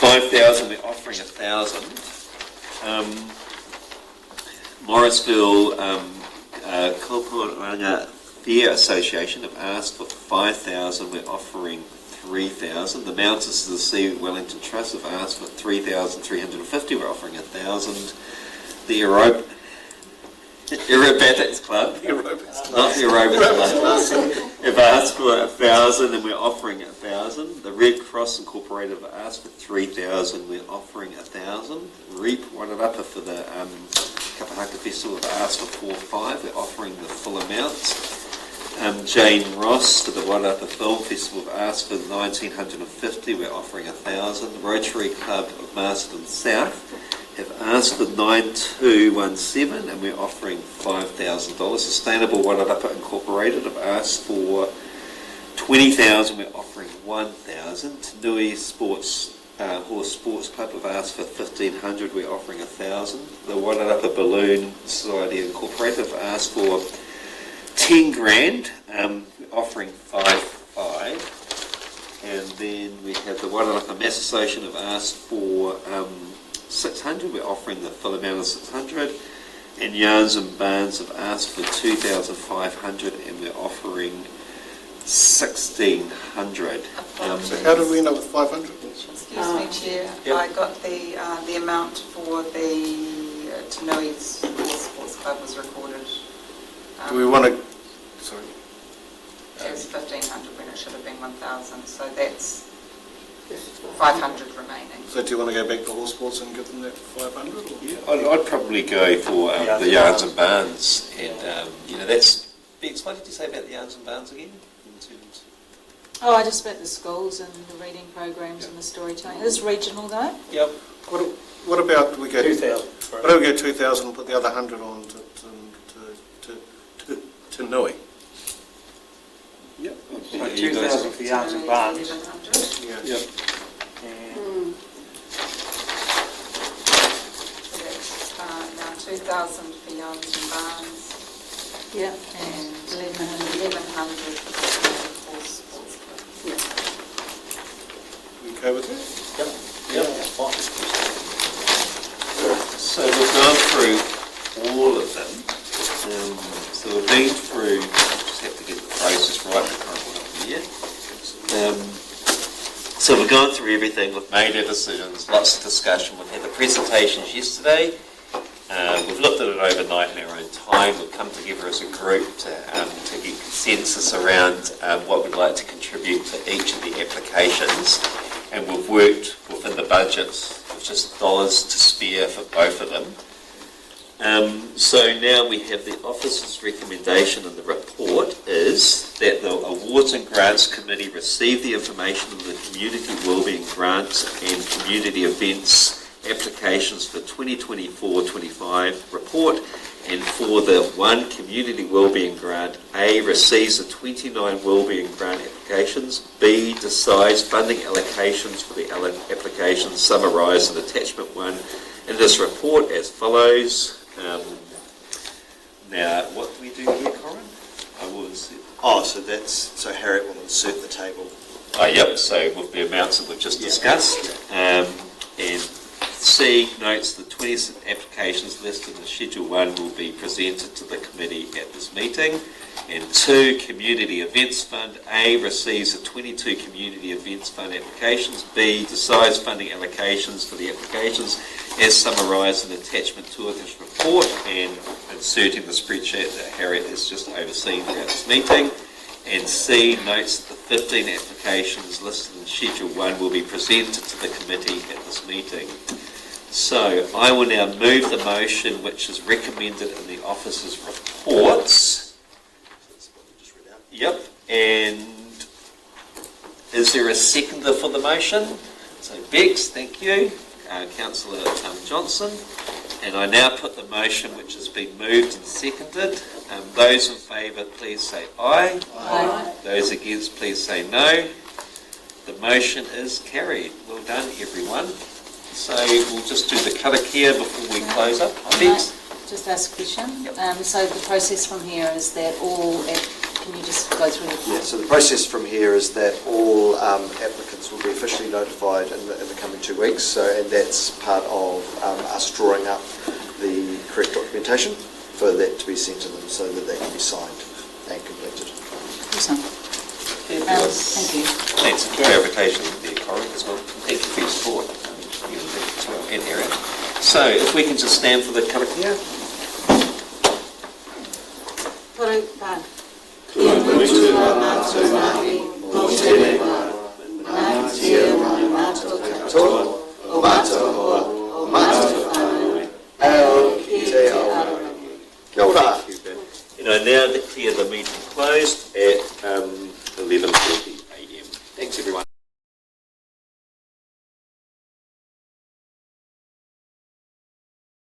$5,000, we're offering $1,000. Morrisville Koporanga Fair Association have asked for $5,000, we're offering $3,000. The Mountains of the Sea Wellington Trust have asked for $3,350, we're offering $1,000. The Aerobatics Club, not the Aerobics Club, have asked for $1,000 and we're offering $1,000. The Red Cross Incorporated have asked for $3,000, we're offering $1,000. Reap Wairarapa for the Kapahaka Festival have asked for $4,500, we're offering the full amount. Jane Ross for the Wairarapa Film Festival have asked for $1,950, we're offering $1,000. Rotary Club of Masterton South have asked for $9,217 and we're offering $5,000. Sustainable Wairarapa Incorporated have asked for $20,000, we're offering $1,000. Tanui Sports Horse Sports Club have asked for 1,500, we're offering 1,000. The Wairarapa Balloon Society Incorporated have asked for 10 grand, we're offering 5. And then we have the Wairarapa Mass Association have asked for 600, we're offering the full amount of 600. And Yarns and Barns have asked for 2,500 and we're offering 1,600. So how did we end up with 500? Excuse me, Chair. Yep. I got the amount for the Tanui Sports Club was recorded. Do we want to, sorry, It was 1,500 when it should have been 1,000, so that's 500 remaining. so do you want to go back to Horse Sports and give them that 500? Or? Yeah, I'd probably go for the Yarns and Barns, and that's. Bex, what did you say about the Yarns and Barns again? In terms. Oh, I just meant the schools and the reading programs and the storytelling. It is regional though. Yep. What about we go 2,000. What do we go 2,000 and put the other 100 on to Nui? Yep. So 2,000 for Yarns and Barns. 1,100. Yeah. Yep. And So that's now 2,000 for Yarns and Barns Yeah. and 1,100. 1,100 for Horse Sports Club. We okay with that? So we've gone through all of them. So we've been through, just have to get the process right, the current one up here. So we've gone through everything, we've made our decisions, lots of discussion, we've had the presentations yesterday, we've looked at it overnight in our own time, we've come together as a group to get consensus around what we'd like to contribute to each of the applications, and we've worked within the budgets with just dollars to spare for both of them. So now we have the officer's recommendation in the report is that the Awards and Grants Committee receive the information on the Community Wellbeing Grants and Community Events applications for 2024-25 report, and for the one Community Wellbeing Grant, A, receives the 29 Wellbeing Grant applications, B, decides funding allocations for the applications summarised in attachment 1 in this report as follows. Now, what do we do here, Corin? So Harriet will insert the table. Yep, so with the amounts that we've just discussed. And C notes the 20 applications listed in Schedule 1 will be presented to the committee at this meeting. And 2, Community Events Fund. A, receives the 22 Community Events Fund applications. B, decides funding allocations for the applications as summarised in attachment 2 of this report, and inserting the spreadsheet that Harriet has just overseen throughout this meeting. And C, notes that the 15 applications listed in Schedule 1 will be presented to the committee at this meeting. So I will now move the motion which is recommended in the officer's reports. Yep, and is there a seconder for the motion? So Bex, thank you. Councillor Johnson. And I now put the motion which has been moved and seconded. Those in favour, please say aye. Aye. Those against, please say no. The motion is carried. Well done, everyone. So we'll just do the karakia before we close up. Bex? Just ask a question. Yep. So the process from here is that can you just go through it? Yeah, so the process from here is that all applicants will be officially notified in the coming 2 weeks, and that's part of us drawing up the correct documentation for that to be sent to them so that they can be signed and completed. Awesome. Thank you. Thanks for clarification there, Corin, as well. Thank you for your support in area. So if we can just stand for the karakia. And I now declare the meeting closed